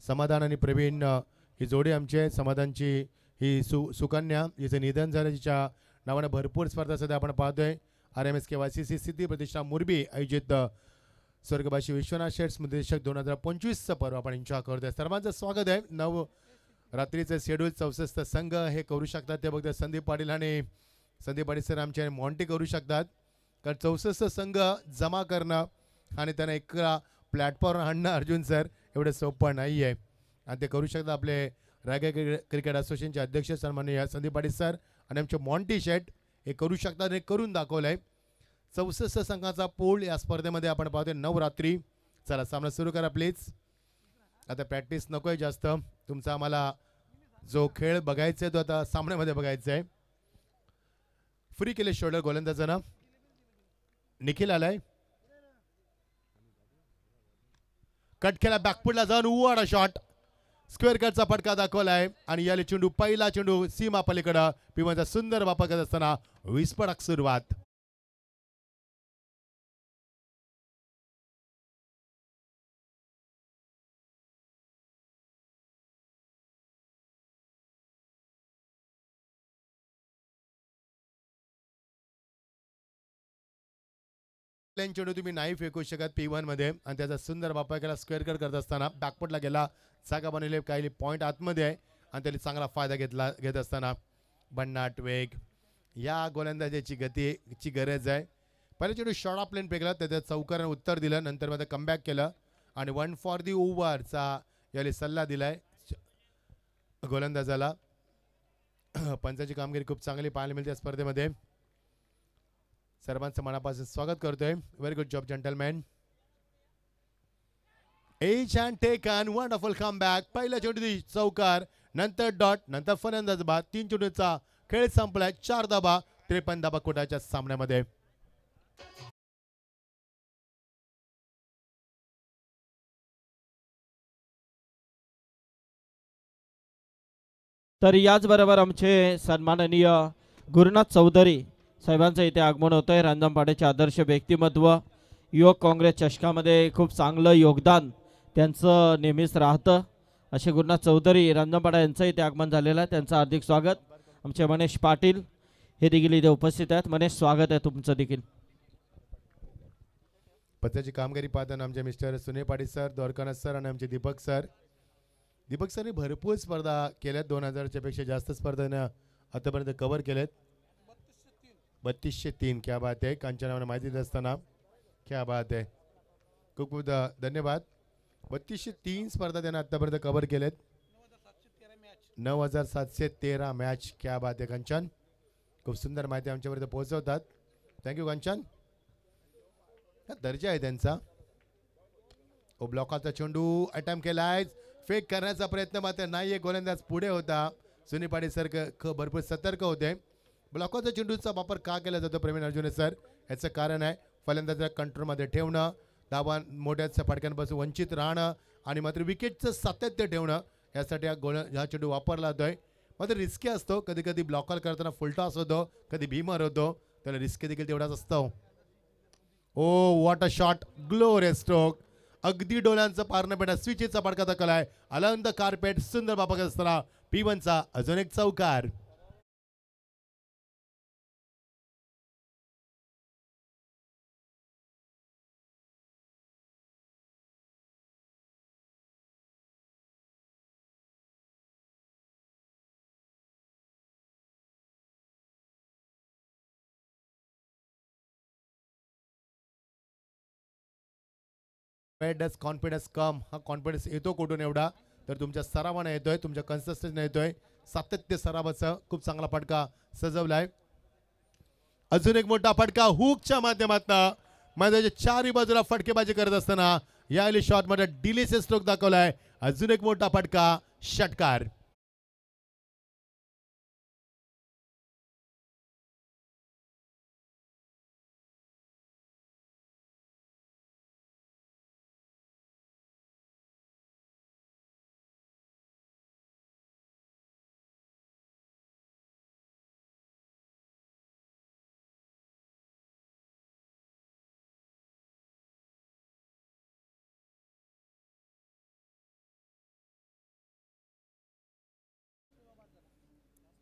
Speaker 5: समाधान आणि प्रवीण ही जोडी आमचे समाधानची ही सुकन्या हिचं निधन झालं. जिच्या नावाने भरपूर स्पर्धा सध्या आपण पाहतोय. RMSK YCC सिद्धी प्रतिष्ठा मुरबी आयोजित स्वर्गवासी विश्वनाथ शेठ स्मृतिशक 2025चं पर्व आपण एन्जॉय करतोय. सर्वांचं स्वागत आहे. रात्रीचं शेड्यूल 64 संघ हे करू शकतात. ते बघतात संदीप पाटील आणि संदीप पाटील सर आमचे मॉन्टी करू शकतात. कारण 64 संघ जमा करणं आणि त्यांना एका प्लॅटफॉर्म आणणं अर्जुन सर एवढं सोपं नाही आहे. आणि ते करू शकतात. आपले रायगड क्रिकेट असोसिएशनचे अध्यक्ष सन्माननीय संदीप पाटील सर आणि आमचे मॉन्टी शेट हे करू शकतात. हे करून दाखवलं आहे. 64 संघाचा पोल या स्पर्धेमध्ये आपण पाहतोय. 9 रात्री. चला सामना सुरू करा प्लीज. आता प्रॅक्टिस नको आहे जास्त. तुमचा आम्हाला जो खेळ बघायचा आहे तो आता सामन्यामध्ये बघायचा आहे. फ्री केले शोल्डर गोलंदाजानं. निखिल आलाय. कट केला बॅकफुटला जाऊन उवाडा शॉट. स्क्वेअर कटचा फटका दाखवलाय. आणि याला चेंडू पहिला चेंडू सीमा पलीकडं पिवांचा सुंदर वापर करत असताना विस्फोटक सुरुवात. प्लेन चेंडू तुम्ही नाही फेकू शकत P1 मध्ये आणि त्याचा सुंदर बापा केला स्क्वेअर कट करत असताना बॅकपटला गेला जागा बनवली काही पॉईंट आतमध्ये आहे आणि त्याला चांगला फायदा घेत असताना भन्नाट वेग या गोलंदाजाची गतीची गरज आहे. पहिले चेंडू शॉर्ट ऑफ प्लेन फेकला त्याच्या चौकाराने उत्तर दिलं नंतर मध्ये कमबॅक केलं आणि 1 फॉर दी ओव्हरचा याला सल्ला दिलाय गोलंदाजाला. पंचाची कामगिरी खूप चांगली पाहायला मिळते या स्पर्धेमध्ये. सर्वांचं मनापासून स्वागत करतोय. Very good job gentleman. H and take and wonderful come back. पहिल्या चेंडू चौकार नंतर डॉट नंतर फलंदाज बाद. 3 चेंडूचा खेळ संपलाय. 4 धाबा 53 धाबा कोटाच्या सामन्यामध्ये.
Speaker 2: तर याचबरोबर आमचे सन्माननीय गुरुनाथ चौधरी साहेबांचं इथे आगमन होतं आहे. रंजनपाड्याचे आदर्श व्यक्तिमत्व, युवक काँग्रेस चषकामध्ये खूप चांगलं योगदान त्यांचं नेहमीच राहतं. असे गुरुनाथ चौधरी रंजनपाडा यांचं इथे आगमन झालेलं आहे. त्यांचं हार्दिक स्वागत. आमचे मनीष पाटील हे देखील इथे उपस्थित आहेत. मनीष, स्वागत आहे तुमचं देखील.
Speaker 5: पत्त्याची कामगिरी पाहताना आमचे मिस्टर सुने पाटील सर, द्वारकानाथ सर आणि आमचे दीपक सरनी भरपूर स्पर्धा केल्यात. 2000च्या पेक्षा जास्त स्पर्धांना आतापर्यंत कव्हर केलेत. 3203 क्या बात आहे. कांचनावर माहिती देत असताना क्या बात आहे. खूप खूप धन्यवाद. 3203 स्पर्धा त्यांना आतापर्यंत कव्हर केलेत. 9713 मॅच. क्या बात आहे कांचन. खूप सुंदर माहिती आमच्यापर्यंत पोहोचवतात. थँक्यू कांचन. दर्जा आहे त्यांचा. ब्लॉकाचा चेंडू अटेम्प्ट केलाय. फेक करण्याचा प्रयत्न मात्र नाहीये. गोलंदाज पुढे होता. सुनील पाटील सर भरपूर सतर्क होते. ब्लॉकाचा चेंडूचा वापर का केला जातो प्रवीण अर्जुने सर, याचं कारण आहे फलंदाजाला कंट्रोलमध्ये ठेवणं, धावा मोठ्या फटक्यांपासून वंचित राहणं आणि मात्र विकेटचं सातत्य ठेवणं. यासाठी हा चेंडू वापरला जातोय. मात्र रिस्की असतो. कधी कधी ब्लॉकर करताना फुलटॉस होतो, कधी भीमर होतो. त्याला रिस्की देखील तेवढाच असतो. Oh what a shot. Glorious stroke. अगदी डोळ्यांचं पारणं पेटा. स्विचचा फटका दाखवलाय. अलंद कार्पेट. सुंदर बापा असताना P1चा अजून एक चौकार. Where does confidence come? हा कॉन्फिडन्स येतो कुठून एवढा तर तुमच्या सरावाने येतोय, तुमच्या कन्सिस्टन्सीने येतोय. सातत्य सरावाचा खूप चांगला फटका सजवलाय. अजून एक मोठा फटका हुकच्या माध्यमातून मैदानाच्या चारही बाजूला फटकेबाजी करत असताना या शॉट मध्ये डिलीशियस स्ट्रोक दाखवलाय. अजून एक मोठा फटका षटकार.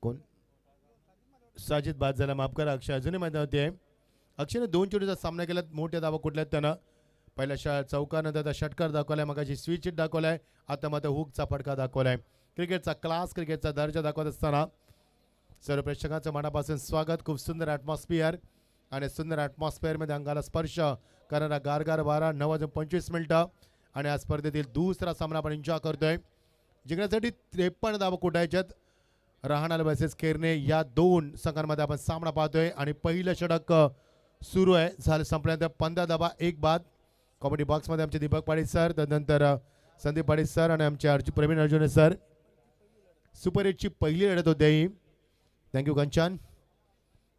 Speaker 5: कोण साजिद बाद झाला. माफ करा. अक्षय अजूनही मैदानावरती आहे. अक्षयने 2 चेंडूचा सामना केला. मोठ्या धावा कुठल्यात त्यानं. पहिल्या चौकानंतर षटकार दाखवलाय. मगाशी स्विच हिट दाखवलाय. आता मात्र हुकचा फटका दाखवलाय. क्रिकेटचा क्लास, क्रिकेटचा दर्जा दाखवत असताना सर्व प्रेक्षकांचं मनापासून स्वागत. खूप सुंदर ॲटमॉस्फिअर आणि सुंदर ॲटमॉस्फिअरमध्ये अंगाला स्पर्श करणारा गारगार वारा. 9:25 आणि या स्पर्धेतील दुसरा सामना आपण एन्जॉय करतोय. जिंकण्यासाठी 53 धावा कुठायच्यात. रहाणाला वर्सेस केरने या 2 संघांमध्ये आपण सामना पाहतोय आणि पहिलं षटक सुरू आहे. झालं संपल्यानंतर 15 धावा 1 बाद. कॉमेडी बॉक्समध्ये आमचे दीपक पाटील सर, त्यानंतर संदीप पाटील सर आणि आमचे प्रवीण अर्जुने सर. सुपर 8ची पहिली लढत होते ही. थँक्यू कंचन.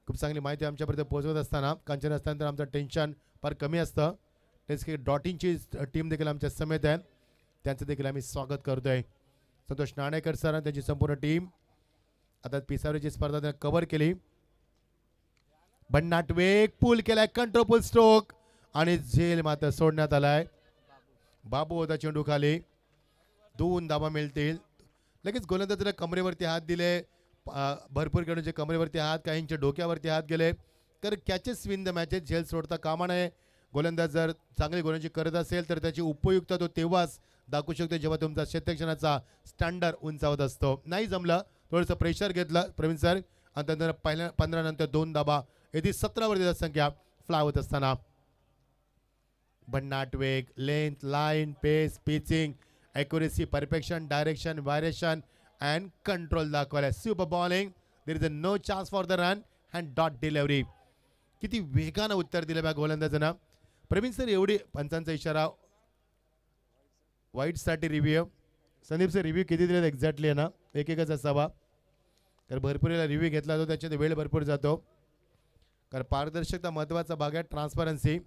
Speaker 5: खूप चांगली माहिती आमच्यापर्यंत पोहोचवत असताना कंचन असताना आमचं टेन्शन फार कमी असतं. टेस्ट डॉटिंगची टीम देखील आमच्या समेत आहे. त्यांचं देखील आम्ही स्वागत करतोय. संतोष नाणेकर सर आणि त्यांची संपूर्ण टीम. आता पिसावरीची स्पर्धा त्याने कव्हर केली. भन्नाट वेग पूल केलाय. कंट्रोल पूल स्ट्रोक आणि झेल मात्र सोडण्यात आलाय. बाबू होता चेंडू खाली. 2 धावा मिळतील. लगेच गोलंदाजाला कमरेवरती हात दिले. भरपूर खेळाडूंचे कमरेवरती हात, काहींचे डोक्यावरती हात गेले. तर कॅचेस विन द मॅचेस. झेल सोडता कामा नये गोलंदाज जर चांगली गोलंदाजी करत असेल तर त्याची उपयुक्तता तो तेव्हाच दाखवू शकतो जेव्हा तुमचा क्षेत्ररक्षणाचा स्टँडर्ड उंचावत असतो. नाही जमलं, थोडंसं प्रेशर घेतलं प्रवीण सर आणि त्यानंतर पहिल्या 15 नंतर 2 धाबा येथे 17 वरती संख्या फ्लाय होत असताना भन्नाट वेग, length, line, pace, pitching, accuracy, perfection, direction, variation and control दाखवलाय. Super bowling, there is a no chance for the run and dot delivery. किती वेगानं उत्तर दिलं बघा गोलंदाजांना. प्रवीण सर एवढी पंचांचा इशारा वाईटसाठी रिव्ह्यू. संदीप सर रिव्ह्यू किती दिलेत एक्झॅक्टली आहे ना, एकच असावा तर भरपूर रिव्ह्यू घेतला जातो, त्याच्यात वेळ भरपूर जातो. कारण पारदर्शकता महत्त्वाचा भाग आहे, ट्रान्सपरन्सी.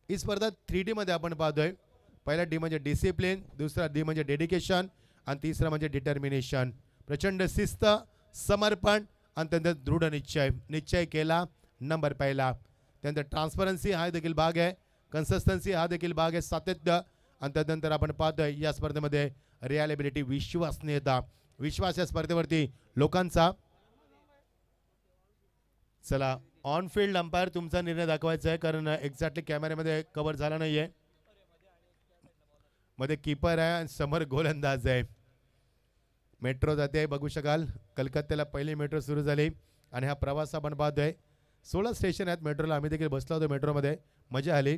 Speaker 5: ही स्पर्धा 3D मध्ये आपण पाहतोय. पहिला डी म्हणजे डिसिप्लिन, दुसरा डी म्हणजे डेडिकेशन आणि तिसरा म्हणजे डिटर्मिनेशन. प्रचंड शिस्त, समर्पण आणि त्यानंतर दृढ निश्चय केला नंबर पहिला. त्यानंतर ट्रान्सपरन्सी हा देखील भाग आहे, कन्सिस्टन्सी हा देखील भाग आहे, सातत्य आणि त्यानंतर आपण पाहतोय या स्पर्धेमध्ये रिअलेबिलिटी, विश्वसनीयता. विश्वास या स्पर्धेवरती लोकांचा. चला ऑन फील्ड अंपायर तुमचा निर्णय दाखवायचा आहे कारण एक्झॅक्टली कॅमेऱ्यामध्ये कव्हर झाला नाहीये. मध्ये कीपर आहे आणि समोर गोलंदाज आहे. मेट्रो जाते बघू शकाल. कलकत्त्याला पहिली मेट्रो सुरू झाली आणि हा प्रवास आपण पाहतोय. 16 स्टेशन आहेत मेट्रोला. आम्ही देखील बसलो होतो मेट्रोमध्ये, मजा आली.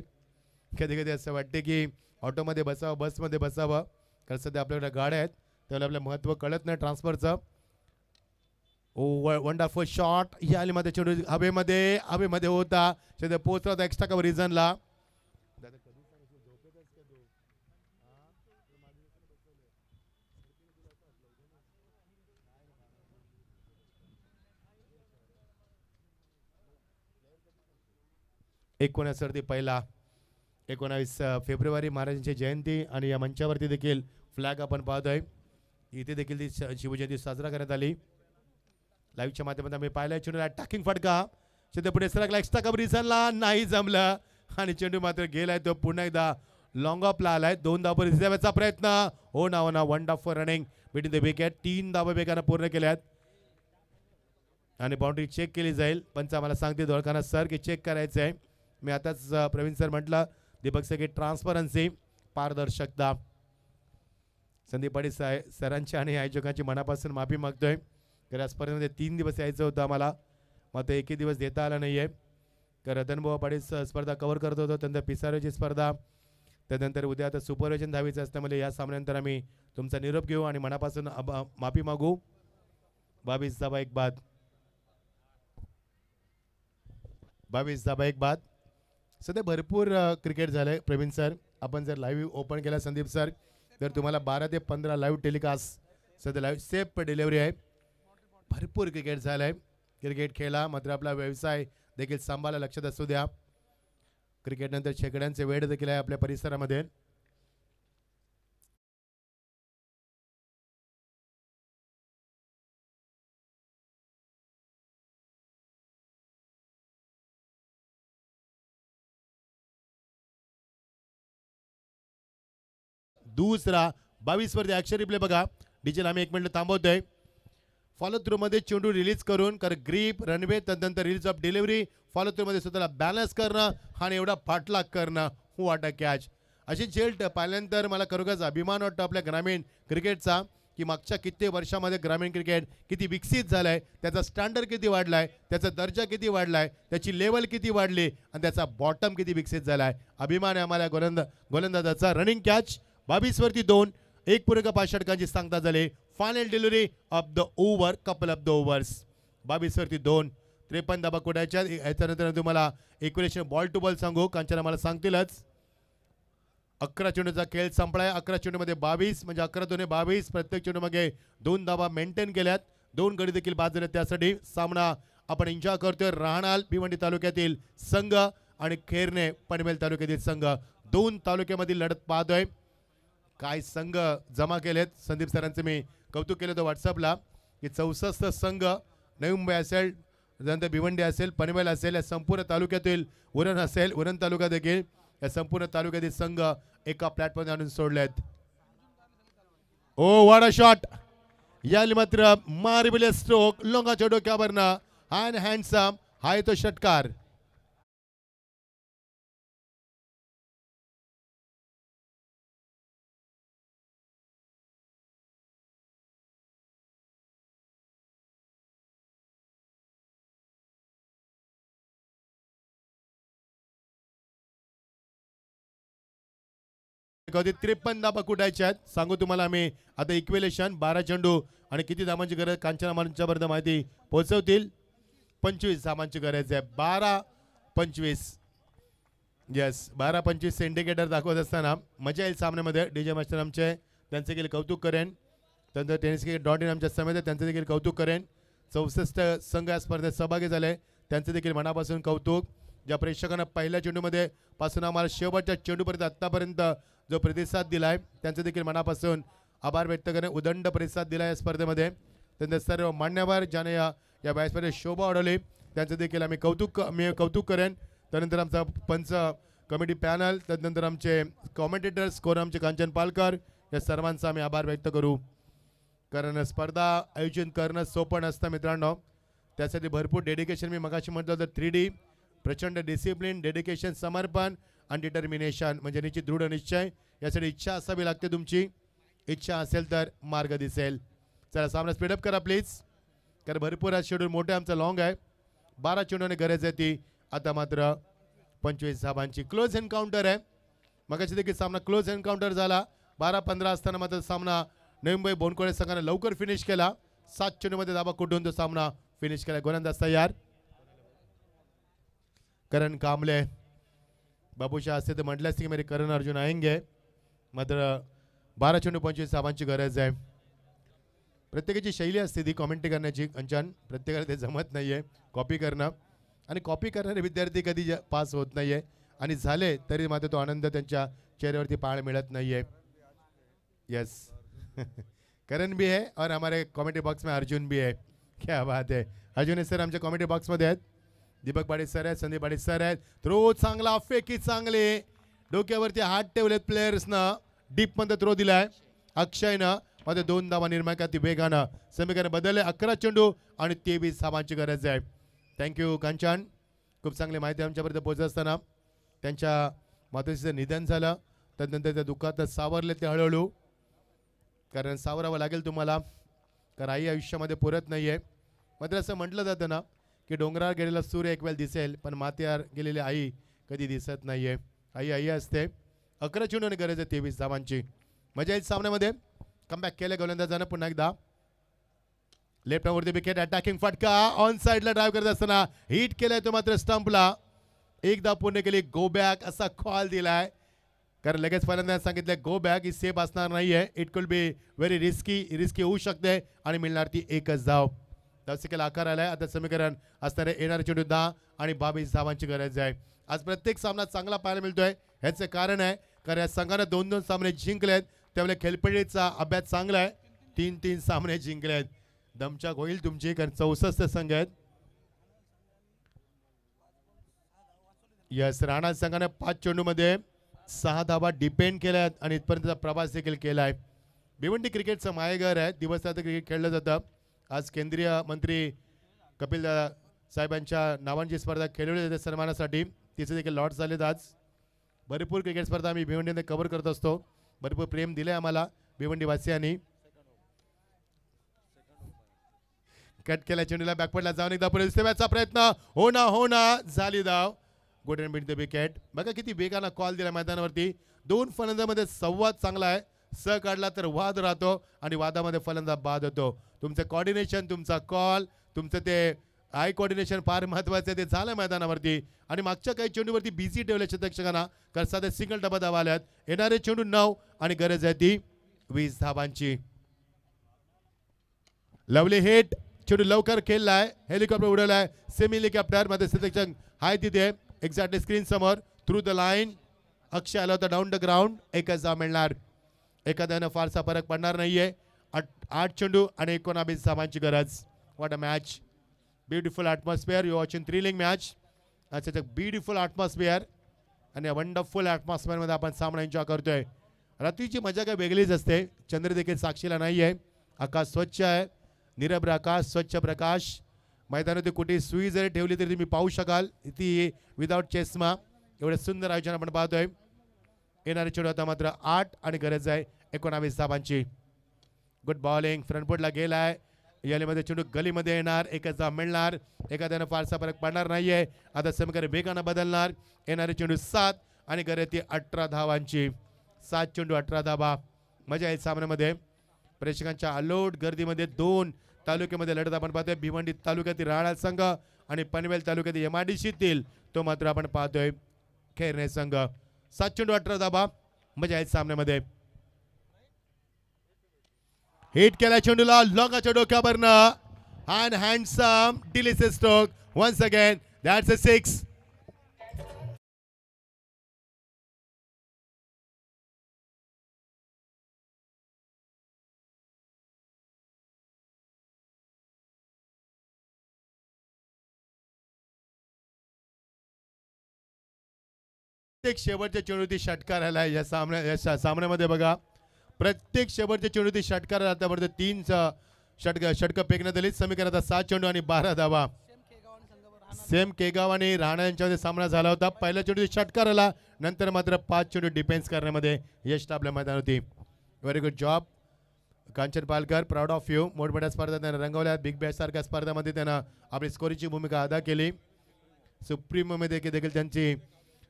Speaker 5: कधी कधी असं वाटते की ऑटोमध्ये बसावं, बसमध्ये बसावं, कारण सध्या आपल्याकडे गाड्या आहेत त्यामुळे आपलं महत्त्व कळत नाही ट्रान्सफरचं. ओ वंडरफुल शॉट. या आलीमध्ये चेंडू हवेमध्ये होता, सध्या पोहोचला होता एक्स्ट्रा कव्हर रिझनला. पहिला 19 फेब्रुवारी महाराजांची जयंती आणि या मंचावरती देखील फ्लॅग आपण पाहतोय. इथे देखील ती शिवजयंती साजरा करण्यात आली. लाईव्हच्या माध्यमातून आम्ही पाहिलाय. चेंडूला टाकिंग फटका, सध्या पुढे सरकला एक्स्ट्रा कव्हर रिझनला, नाही जमलं आणि चेंडू मात्र गेलाय तो पुन्हा एकदा लॉंग ऑफला आलाय. 2 धावा रिझाव्याचा प्रयत्न. हो ना wonderful running between the wicket. 3 धावा वेगानं पूर्ण केल्यात आणि बाउंड्री चेक केली जाईल. पंच आम्हाला सांगते दोळखाना सर की चेक करायचं आहे. मी आताच प्रवीण सर म्हटलं दीपक सर की ट्रान्सपरन्सी, पारदर्शकता. संदीप पाटील सरांच्या आणि आयोजकांची मनापासून माफी मागतोय. तर या स्पर्धेमध्ये 3 दिवस यायचं होतं आम्हाला, मग ते एकही दिवस देता आला नाही आहे. तर रतनभाऊ पाटील स्पर्धा कव्हर करत होतो, त्यानंतर पिसारोची स्पर्धा, त्यानंतर उद्या आता सुपरविजन धावीचं असल्यामुळे या सामन्यानंतर आम्ही तुमचा निरोप घेऊ आणि मनापासून माफी मागू. 22 धावा एक बाद. सध्या भरपूर क्रिकेट झालंय प्रवीण सर. आपण जर लाईव्ह ओपन केला संदीप सर तर तुम्हाला 12 ते 15 लाईव्ह टेलिकास्ट सध्या लाईव्ह सेफ डिलिव्हरी आहे. भरपूर क्रिकेट झालंय. क्रिकेट खेळा मात्र आपला व्यवसाय देखील सांभाळा, लक्षात असू द्या. क्रिकेट नंतर शेकड्यांचे वेळ देखील आहे आपल्या परिसरामध्ये. दुसरा 22 वरती ॲक्शन रिप्ले बघा. डिजेल आम्ही 1 मिनिट थांबवतोय. फॉलो थ्रू मध्ये चेंडू रिलीज करून ग्रीप, रनवे, त्यानंतर release of delivery, follow through मध्ये स्वतःला बॅलन्स करणं आणि एवढा पाठलाग करणं. What a catch. अशी झेल पाहिल्यानंतर मला खरोखरच अभिमान वाटतो आपल्या ग्रामीण क्रिकेटचा की मागच्या किती वर्षामध्ये ग्रामीण क्रिकेट किती विकसित झालंय, त्याचा स्टँडर्ड किती वाढलाय, त्याचा दर्जा किती वाढलाय, त्याची लेवल किती वाढली आणि त्याचा बॉटम किती विकसित झालाय. अभिमान आहे आम्हाला गोलंदाजाचा. रनिंग कॅच 22 वरती 2, 1.5 षटकांची सांगता झाली. Final delivery of the over, couple of the overs. 22 वरती 2, 53 धाबा कुडायच्या. याच्यानंतर तुम्हाला इक्वेशन बॉल टू बॉल सांगू, कांचना मला सांगतीलच. 11 चेंडूचा खेळ संपलाय. 11 चेंडूमध्ये 22 म्हणजे 11 दुने 22. प्रत्येक चेंडूमध्ये 2 धाबा मेंटेन केल्यात. 2 गडी देखील बाद झाले. त्यासाठी सामना आपण एन्जॉय करतोय. राहणार भिवंडी तालुक्यातील संघ आणि खेरणे पनवेल तालुक्यातील संघ, 2 तालुक्यामधील लढत पाहतोय. काय संघ जमा केलेत. संदीप सरांचे मी कौतुक केलं होतं व्हॉट्सअपला की 64 संघ, नवी मुंबई असेल, त्यानंतर भिवंडी असेल, पनवेल असेल, या संपूर्ण तालुक्यातील उरण असेल, उरण तालुका देखील, या संपूर्ण तालुक्यातील संघ एका प्लॅटफॉर्म आणून सोडलेत. ओ व्हॉट अ शॉट. याली मात्र मार्वेलियस स्ट्रोक, लोंगाच्या डोक्यावरनं हँडसम हा येतो षटकार. कधी 53 धाबा कुठायच्या आहेत सांगू तुम्हाला आम्ही आता इक्वेलेशन 12 चेंडू आणि किती धाबांची गरज कांचना मंचापर्यंत माहिती पोहोचवतील 25 धाबांची गरज आहे 12-25 येस 12-25 इंडिकेटर दाखवत असताना मजा येईल सामन्यामध्ये डीजे मास्टर आमचे त्यांचे देखील कौतुक करेन त्यानंतर टेनिस क्रिकेट .in आमच्या समिती त्यांचे देखील कौतुक करेन 64 संघ या स्पर्धेत सहभागी झाले त्यांचे देखील मनापासून कौतुक ज्या प्रेक्षकांना पहिल्या चेंडूमध्ये पासून आम्हाला शेवटच्या चेंडूपर्यंत आत्तापर्यंत जो प्रतिसाद दिला आहे त्यांचे देखील मनापासून आभार व्यक्त करणे उदंड प्रतिसाद दिला या स्पर्धेमध्ये त्यांचे सर्व मान्यवर ज्याने या व्यासपीठात शोभा वाढवली त्यांचं देखील मी कौतुक करेन त्यानंतर आमचा पंच कमिटी पॅनल त्यानंतर आमचे कॉमेंटेटर्स कोण आमचे कांचन पालकर या सर्वांचा आम्ही आभार व्यक्त करू कारण स्पर्धा आयोजन करणं सोपं नसतं मित्रांनो त्यासाठी भरपूर डेडिकेशन मी मगाशी म्हटलं होतं 3D प्रचंड डिसिप्लिन डेडिकेशन समर्पण आणि डिटर्मिनेशन म्हणजे निश्चित दृढ निश्चय यासाठी इच्छा असावी लागते तुमची इच्छा असेल तर मार्ग दिसेल चला सामना स्पीडअप करा प्लीज कारण भरपूर आज शेड्यूल मोठे आमचा लॉंग आहे 12 चेंडूने गरज आहे ती आता मात्र 25 धाबांची क्लोज एन्काउंटर आहे मगाशी देखील सामना क्लोज एन्काउंटर झाला 12-15 असताना मात्र सामना नवी मुंबई बोनकोळे संघाने लवकर फिनिश केला 7 चेंडूमध्ये धाबा कुठून तो सामना फिनिश केला गोलंदाज तयार करण कांबळे बाबूशाह असते तर म्हटलं असते की मेरे करण अर्जुन आएंगे मात्र 12 चेंडू 25 धाबांची गरज आहे प्रत्येकाची शैली असते ती कॉमेंट्री करण्याची कंचन प्रत्येकाला ते जमत नाही आहे कॉपी करणं आणि कॉपी करणारे विद्यार्थी कधी पास होत नाही आहे आणि झाले तरी मात्र तो आनंद त्यांच्या चेहऱ्यावरती पाहायला मिळत नाही आहे यस करण भी है और हमारे कॉमेडी बॉक्स में अर्जुन भी है क्या बात है अर्जुन सर आमच्या कॉमेडी बॉक्समध्ये आहेत दीपक पाटील सर आहेत संदीप पाटील सर आहेत थ्रो चांगला फेकी चांगले डोक्यावरती हात ठेवलेत प्लेयर्सनं डीपमध्ये थ्रो दिलाय अक्षयनं मध्ये 2 धावा निर्माण करते वेगानं समीकरण बदलले 11 चेंडू आणि 23 धावांची गरज आहे थँक्यू कांचन खूप चांगली माहिती आमच्यापर्यंत पोहोचत असताना त्यांच्या मातोश्रीचं निधन झालं त्यानंतर त्या दुःखात सावरले ते हळूहळू कारण सावरावं लागेल तुम्हाला कारण आई आयुष्यामध्ये पुरत नाही आहे मात्र असं म्हटलं जातं ना की डोंगरावर गेलेला सूर्य एक वेळ दिसेल पण मातीवर गेलेली आई कधी दिसत नाही आहे आई आई असते 11 चेंडूने गरज आहे 23 धावांची मजा येईल सामन्यामध्ये कमबॅक केलं गोलंदाजानं पुन्हा एकदा लेफ्ट वरती विकेट अटॅकिंग फटका ऑन साइडला ड्राईव्ह करत असताना हिट केलाय तो मात्र स्टंपला एकदा पूर्ण केली गो बॅक असा कॉल दिलाय कारण लगेच फलंदाज सांगितलं गो बॅक ही सेफ असणार नाहीये it could be very risky होऊ शकते आणि मिळणार ती एकच धाव धावसिकेला आकार आलाय आता समीकरण असणारे येणारे चेंडू 10 आणि 22 धावांची गरज आहे आज प्रत्येक सामना चांगला पाहायला मिळतोय ह्याचं कारण आहे कारण या संघाने 2-2 सामने जिंकलेत त्यामुळे खेळपट्टीचा अभ्यास चांगला आहे 3-3 सामने जिंकलेत दमछाक होईल तुमची कारण 64 संघ आहेत यस राणा संघाने 5 चेंडूमध्ये 6 धावा डिपेंड केल्यात आणि इथपर्यंतचा प्रवास देखील केलाय भिवंडी क्रिकेटचं मायेघर आहे दिवस रात्र क्रिकेट खेळलं जातं आज केंद्रीय मंत्री कपिल साहेबांच्या नावांची स्पर्धा खेळवली जाते सन्मानासाठी तिचे देखील लॉट झालेत आज भरपूर क्रिकेट स्पर्धा आम्ही भिवंडीमध्ये कव्हर करत असतो भरपूर प्रेम दिले आम्हाला भिवंडीवासियांनी कट केला चेंडूला बॅकवर्डला जाऊन एकदा पुढे दिसण्याचा प्रयत्न हो ना झाली धाव good and bit the wicket बघा किती वेगानं कॉल दिला मैदानावरती 2 फलंदाजांमध्ये संवाद चांगला आहे स काढला तर वाद राहतो आणि वादामध्ये फलंदाज बाद होतो तुमचं कॉर्डिनेशन तुमचा कॉल तुमचं ते आय कॉर्डिनेशन फार महत्त्वाचं आहे ते झालं मैदानावरती आणि मागच्या काही चेंडूवरती बिझी ठेवले शतक्षकांना कारण साधे सिंगल डबा धावा आल्यात येणारे चेंडू 9 आणि गरज आहे ती 20 धावांची लवली हिट चेंडू लवकर खेळलाय हेलिकॉप्टर उडवलाय सेमी हेलिकॉप्टर मध्ये शतक्षक हाय तिथे एक्झॅक्टली स्क्रीन समोर थ्रू द लाईन अक्षय आला होता डाऊन द ग्राउंड एकच धाव मिळणार एखाद्यानं फारसा फरक पडणार नाहीये 8 चेंडू आणि 19 धावांची गरज what a match beautiful atmosphere you watching thrilling match अच्छा ब्युटिफुल ॲटमॉस्फिअर आणि वंडरफुल ॲटमॉस्फिअरमध्ये आपण सामना एन्जॉय करतोय रात्रीची मजा काय वेगळीच असते चंद्र देखील साक्षीला नाही आहे आकाश स्वच्छ आहे निरभ्र आकाश स्वच्छ प्रकाश मैदानात कुठे सुई जरी ठेवली तरी तुम्ही पाहू शकाल ती विदाउट चष्मा एवढं सुंदर आयोजन आपण पाहतोय येणारे चेंडू आता मात्र 8 आणि गरज आहे 19 धावांची गुड बॉलिंग फ्रंटफुटला गेलाय यालीमध्ये चेंडू गलीमध्ये येणार एकच धाव मिळणार एखाद्यानं फारसा फरक पडणार नाहीये आता समीकरण वेगानं बदलणार येणारे चेंडू 7 आणि गरज ती 18 धावांची 7 चेंडू 18 धाबा. मजा येईल सामन्यामध्ये. प्रेक्षकांच्या अलोट गर्दीमध्ये 2 तालुक्यामध्ये लढत आपण पाहतोय. भिवंडी तालुक्यातील राहणार संघ आणि पनवेल तालुक्यातील MIDCतील तो मात्र आपण पाहतोय खैरणे संघ. 7 चेंडू 18 धाबा. मजा येईल सामन्यामध्ये. हिट केला चेंडूला लॉंगाच्या डोक्यावरनं and handsome delicious stroke once again. That's a 6. प्रत्येक शेवटच्या चेंडूती षटकार आला या सामन्यामध्ये बघा. प्रत्येक शेवटच्या चेंडूती षटकार आतापर्यंत 3 षटक फेकण्यात आली. समीकरणात 7 चेंडू आणि 12 धावा. सेम केगाव आणि राणा यांच्यामध्ये सामना झाला होता. पहिल्या चेंडू षटकार आला, नंतर मात्र 5 चेंडू डिफेन्स करण्यामध्ये यश आपल्या मैदान होती. Very good job Kanchan Palkar, proud of you. मोठमोठ्या स्पर्धा त्यांना रंगवल्या. बिग बॅश सारख्या स्पर्धामध्ये त्यांना आपली स्कोरिंगची भूमिका अदा केली. सुप्रीममध्ये देखील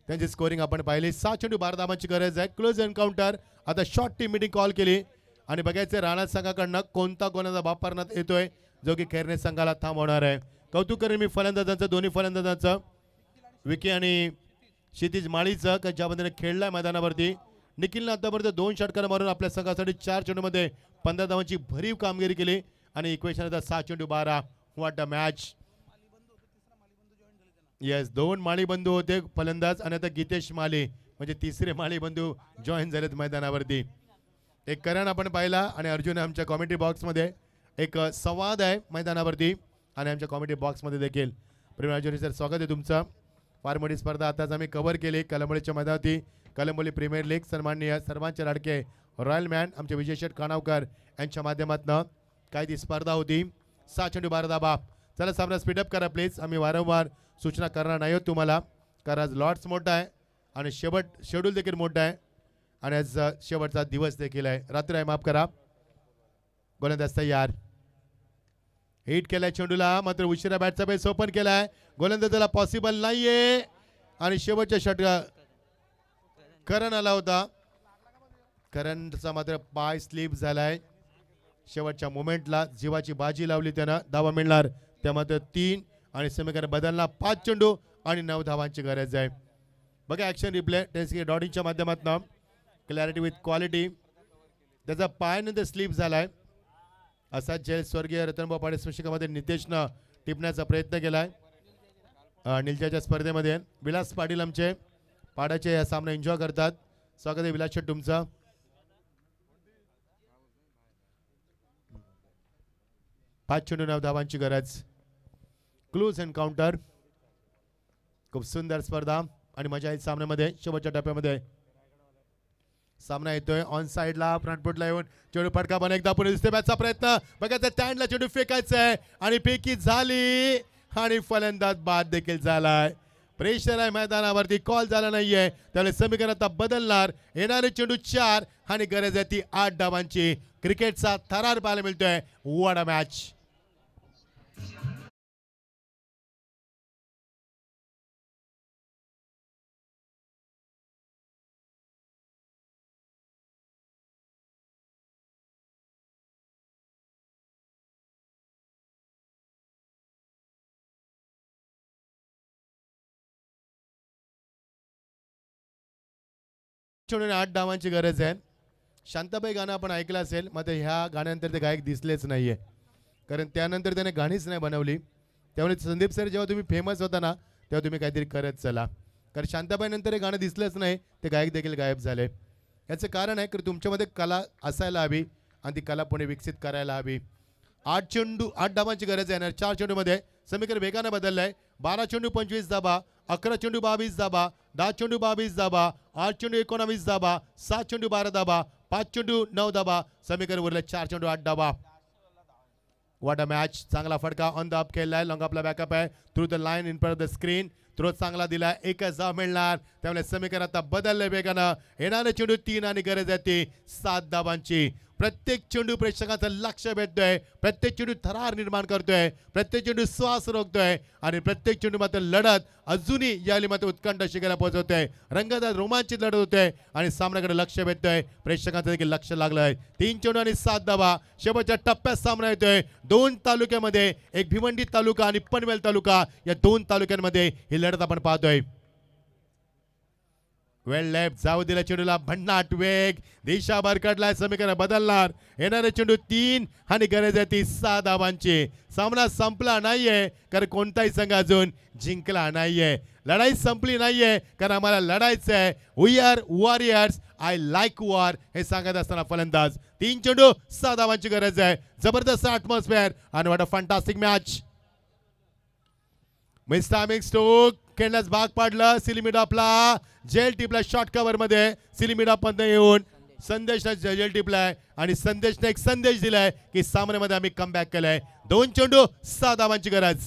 Speaker 5: त्यांची स्कोरिंग आपण पाहिली. 7 चेंडू 12 धावांची गरज आहे. Close encounter. आता शॉर्ट टीम मीटिंग कॉल केली आणि बघायचं राणा संघाकडनं कोणता गोलंदाज वापरण्यात येतोय जो की खैरणे संघाला थांबवणार आहे. कौतुक करेन मी फलंदाजांचं, दोन्ही फलंदाजांचं, विकी आणि क्षितिज माळीचं का ज्या पद्धतीने खेळलाय मैदानावरती. निखिलनं आतापर्यंत 2 षटकार मारून आपल्या संघासाठी 4 चेंडूमध्ये 15 धावांची भरीव कामगिरी केली आणि इक्वेशन आता 7 चेंडू 12. What a match. येस, 2 माळी बंधू होते फलंदाज आणि आता गीतेश माली म्हणजे तिसरे माळी बंधू जॉईन झालेत मैदानावरती. एक करण आपण पाहिला आणि अर्जुन आमच्या कॉमेंट्री बॉक्समध्ये एक संवाद आहे मैदानावरती आणि आमच्या कॉमेंट्री बॉक्समध्ये देखील. प्रेम अर्जुन सर, स्वागत आहे तुमचं. फार मोठी स्पर्धा आताच आम्ही कव्हर केली कलंबोलीच्या मैदानावरती. कलंबोली प्रीमियर लीग सन्माननीय सर्वांचे लाडके रॉयल मॅन आमचे विजय शेठ काणावकर यांच्या माध्यमातून काय ती स्पर्धा होती. 7 चेंडू 12 धाबा. चला सामना स्पीडअप करा प्लीज. आम्ही वारंवार सूचना करणार नाही आहोत तुम्हाला, कारण आज लॉट्स मोठा आहे आणि शेड्यूल देखील मोठा आहे आणि आज शेवटचा दिवस देखील आहे, रात्र आहे, माफ करा. गोलंदाज तयार. हिट केलाय चेंडूला, मात्र उशिरा बॅटचा बेस ओपन केलाय. गोलंदाजाला पॉसिबल नाहीये आणि शेवटच्या षटका करण आला होता. करणचा मात्र पाय स्लिप झालाय. शेवटच्या मोमेंटला जीवाची बाजी लावली त्यानं. धावा मिळणार त्या मात्र 3 आणि समीकरण बदलला. 5 चेंडू आणि 9 धावांची गरज आहे. बघा ॲक्शन रिप्ले टेस्ट डॉटिंगच्या माध्यमातून. Clarity with quality. त्याचा पायानंतर स्लिप झालाय. असा जेल स्वर्गीय रतनभाऊ पाडे स्मशिकामध्ये नितेशनं टिपण्याचा प्रयत्न केलाय निलजाच्या स्पर्धेमध्ये. विलास पाटील आमचे पाडाचे या सामना एन्जॉय करतात. स्वागत आहे विलास शेठ तुमचं. पाच चेंडू 9 धावांची गरज. Close encounter. खूप सुंदर स्पर्धा आणि मजा येईल सामन्यामध्ये. शेवटच्या टप्प्यामध्ये सामना येतोय ऑन साइडला फ्रंटफुटला येऊन चेंडू फटका पण एकदा पुढे दिसते. बॅटचा प्रयत्न बघायचा, स्टँडला चेंडू फेकायचा आहे आणि फेकी झाली आणि फलंदाज बाद देखील झालाय. प्रेशर आहे मैदानावरती, कॉल झाला नाहीये, त्यामुळे समीकरण आता बदलणार. येणारे चेंडू 4 आणि गरज आहे ती 8 धावांची. क्रिकेटचा थरार पाहायला मिळतोय. What a match. चेंडूने 8 धावांची गरज आहे. शांताबाई गाणं आपण ऐकलं असेल, मात्र ह्या गाण्यानंतर ते गायक दिसलेच नाहीये, कारण त्यानंतर त्याने गाणीच नाही बनवली. त्यामुळे संदीप सर जेव्हा तुम्ही फेमस होता ना तेव्हा तुम्ही काहीतरी करत चला, कारण शांताबाई नंतर हे गाणं दिसलंच नाही, ते गायक देखील गायब झाले. याचं कारण आहे की तुमच्यामध्ये कला असायला हवी आणि ती कला पुढे विकसित करायला हवी. 8 चेंडू 8 धावांची गरज आहे. 4 चेंडूमध्ये समीकरण वेगानं बदललंय. 12 चेंडू 25 धाबा, 11 चेंडू 22 धाबा, 10 चेंडू 22 धाबा, 8 चेंडू 19 धाबा, 7 चेंडू 12 धाबा, 5 चेंडू 9 धाबा, समीकरण उरले 4 चेंडू 8 धाबा. What a match. चांगला फटका ऑन द अप केलाय. लॉंग आपला बॅकअप आहे. Through the line in front of the screen. Throw चांगला दिलाय. एकच धाव मिळणार, त्यामुळे समीकरण आता बदललंय वेगानं. येणारे चेंडू 3 आणि गरज आहे ती 7 धावांची. प्रत्येक चेंडू प्रेक्षकांचं लक्ष भेटतोय, प्रत्येक चेंडू थरार निर्माण करतोय, प्रत्येक चेंडू श्वास रोखतोय आणि प्रत्येक चेंडू मात्र लढत अजूनही यावेळी मात्र उत्कंठ शिखराला पोहोचवतोय. रंगतदार रोमांचित लढत होते आणि सामन्याकडे लक्ष भेटतोय, प्रेक्षकांचं देखील लक्ष लागलंय. 3 चेंडू आणि 7 धावा. शेवटच्या टप्प्यात सामना येतोय. 2 तालुक्यामध्ये, एक भिवंडी तालुका आणि पनवेल तालुका, या 2 तालुक्यांमध्ये ही लढत आपण पाहतोय. वेल लेफ्ट जाऊ दिला चेंडूला, भन्नाट वेग, दिशा भरकटलाय, समीकरण बदलणार. येणारे चेंडू 3 आणि गरज आहे ती 6 धावांची. सामना संपला नाहीये कारण कोणताही संघ अजून जिंकला नाहीये. लढाई संपली नाहीये कारण आम्हाला लढायचंय. We are warriors, I like war हे सांगत असताना फलंदाज. 3 चेंडू 6 धावांची गरज आहे. जबरदस्त ॲटमॉस्फिअर आणि व्हॉट अ फॅन्टास्टिक मॅच. मिस्टामिक स्टोक खेळण्यास भाग पाडलं. सिलिमिडॉपला जेल टिपला शॉर्ट कव्हर मध्ये. सिलिमिडॉप मध्ये येऊन संदेशने जेल टिपलाय आणि संदेशने एक संदेश दिलाय की सामन्यामध्ये आम्ही कमबॅक केलंय. 2 चेंडू 6 धावांची गरज.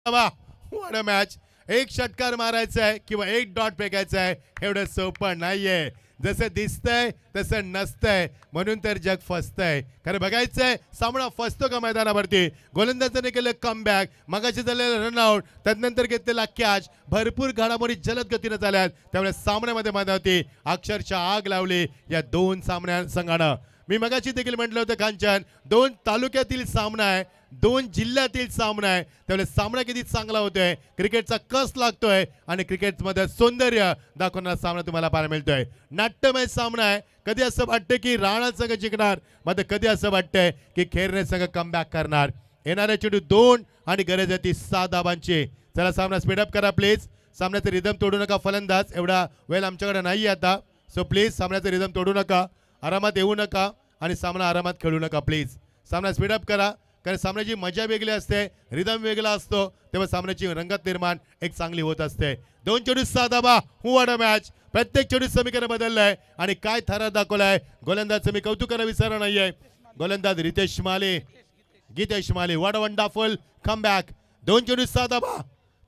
Speaker 5: What a match. एक षटकार मारायचा आहे किंवा एक डॉट फेकायचा आहे एवढं सोपं नाहीये. जसं दिसतंय तसं नसतंय, म्हणून तर जग फसतंय. खरं बघायचंय सामना फसतो का मैदानावरती. गोलंदाजाने केलं कमबॅक, मगाशी झालेलं रनआउट, त्यानंतर घेतलेला कॅच, भरपूर घडामोडी जलद गतीने झाल्यात. त्यामुळे सामन्यामध्ये मैदानावरती अक्षरशः आग लावली या 2 संघानं. मी मगाशी देखील म्हटलं होतं कांचन, 2 तालुक्यातील सामना आहे, 2 जिल्ह्यातील सामना आहे. त्यामुळे सामना किती चांगला होतोय, क्रिकेटचा कस लागतोय आणि क्रिकेटमध्ये सौंदर्य दाखवणारा सामना तुम्हाला पाहायला मिळतोय. नाट्यमय सामना आहे. कधी असं वाटतं की राणा संघ जिंकणार, मात्र कधी असं वाटतंय की खेरणे संघ कमबॅक करणार. येणाऱ्या चेंडू 2 आणि गरज आहे ती 6 धावांची. चला सामना स्पीडअप करा प्लीज. सामन्याचं रिदम तोडू नका फलंदाज, एवढा वेळ आमच्याकडे नाही आता. सो प्लीज सामन्याचं रिदम तोडू नका, आरामात येऊ नका आणि सामना आरामात खेळू नका प्लीज. सामना स्पीडअप करा कारण सामन्याची मजा वेगळी असते, रिदम वेगळा असतो, तेव्हा सामन्याची रंगत निर्माण एक चांगली होत असते. 2 चेंडू 6 धावा. What a match. प्रत्येक चेंडू समीकरण बदललंय आणि काय थरार दाखवलाय. गोलंदाजचं मी कौतुक करायला विसरणार नाहीये. गोलंदाज गीतेश माले, व्हॉट अ वंडरफुल कमबॅक. 2 चेंडू 6 धावा.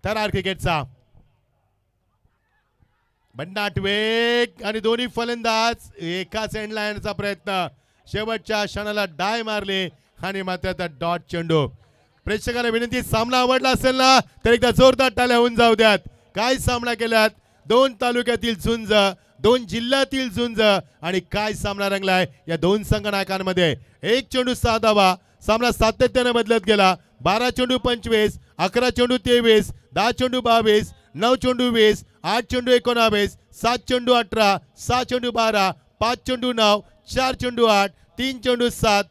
Speaker 5: थरार क्रिकेटचा. भन्नाट वेग आणि दोन्ही फलंदाज एकाच एंडला येण्याचा प्रयत्न. शेवटच्या क्षणाला डाय मारले आणि मात्र आता डॉट चेंडू. प्रेक्षकांना विनंती, सामना आवडला असेल ना तर एकदा जोरदार टाळ्या होऊन जाऊ द्यात. काय सामना केलात. 2 तालुक्यातील झुंज, 2 जिल्ह्यातील झुंज आणि काय सामना रंगलाय या 2 संघनायकांमध्ये. 1 चेंडू 6 धावा. सामना सातत्याने बदलत गेला. 12 चेंडू 25, 11 चेंडू 23, 10 चेंडू 22, 9 चेंडू 20, 8 चेंडू 19, 7 चेंडू 18, 6 चेंडू 12, 5 चेंडू 9, 4 चेंडू 8, 3 चेंडू 7,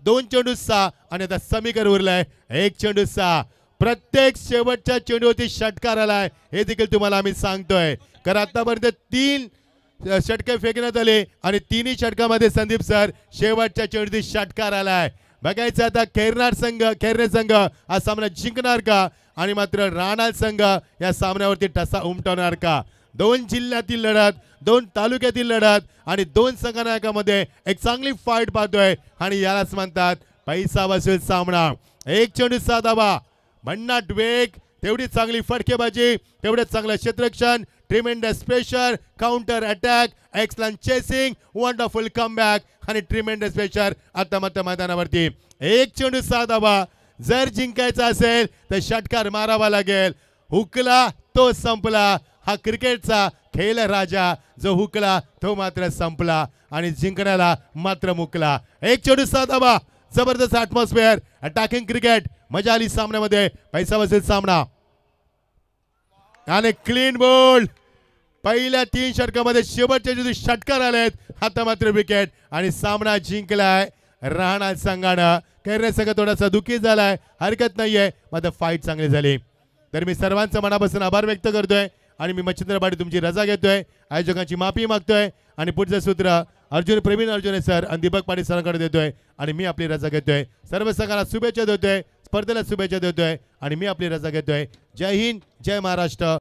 Speaker 5: 2 चेंडू 6 आणि आता समीकरण उरलंय 1 चेंडू 6. प्रत्येक शेवटच्या चेंडूवरती षटकार आलाय हे देखील तुम्हाला आम्ही सांगतोय. कारण आतापर्यंत 3 षटके फेकण्यात आले आणि 3ही षटकामध्ये संदीप सर शेवटच्या चेंडूवरती षटकार आलाय. बघायचं आता खेरणे संघ हा सामना जिंकणार का आणि मात्र राणा संघ या सामन्यावरती ठसा उमटवणार का. 2 जिल्ह्यातील लढत, 2 तालुक्यातील लढत आणि 2 संघनायकामध्ये एक चांगली फाईट पाहतोय आणि यालाच म्हणतात पैसा वसूल सामना. 1 चेंडू 6 धावा. भन्नाट वेग, तेवढी चांगली फटकेबाजी, तेवढेच चांगलं क्षेत्ररक्षण, tremendous pressure, counter attack, excellent chasing, wonderful comeback आणि ट्रिमेंडस प्रेशर आता मात्र मैदानावरती. 1 चेंडू 6 धावा. जर जिंकायचं असेल तर षटकार मारावा लागेल. हुकला तो संपला. हा क्रिकेटचा खेळ राजा, जो हुकला तो मात्र संपला आणि जिंकण्याला मात्र मुकला. 1 चेंडू 6 धावा. जबरदस्त ॲटमॉस्फिअर, अटॅकिंग क्रिकेट, मजा आली सामन्यामध्ये. पैसा वसूल सामना आणि क्लीन बोल्ड. पहिल्या 3 षटकामध्ये शेवटचे जे षटकार आलेत आता मात्र विकेट आणि सामना जिंकलाय राणा संघानं. खेरणे संघ थोडासा दुःखी झालाय, हरकत नाहीये, मात्र फाईट चांगली झाली. तर मी सर्वांचं मनापासून आभार व्यक्त करतोय आणि मी मच्छिंद्र पाटील तुमची रजा घेतोय, आयोजकांची माफी मागतोय आणि पुढचं सूत्र प्रवीण अर्जुने सर आणि दीपक पाटील सरांकडे देतोय आणि मी आपली रजा घेतोय. सर्व संघाला शुभेच्छा देतोय, स्पर्धेला शुभेच्छा देतोय आणि मी आपली रजा घेतोय. जय हिंद, जय महाराष्ट्र.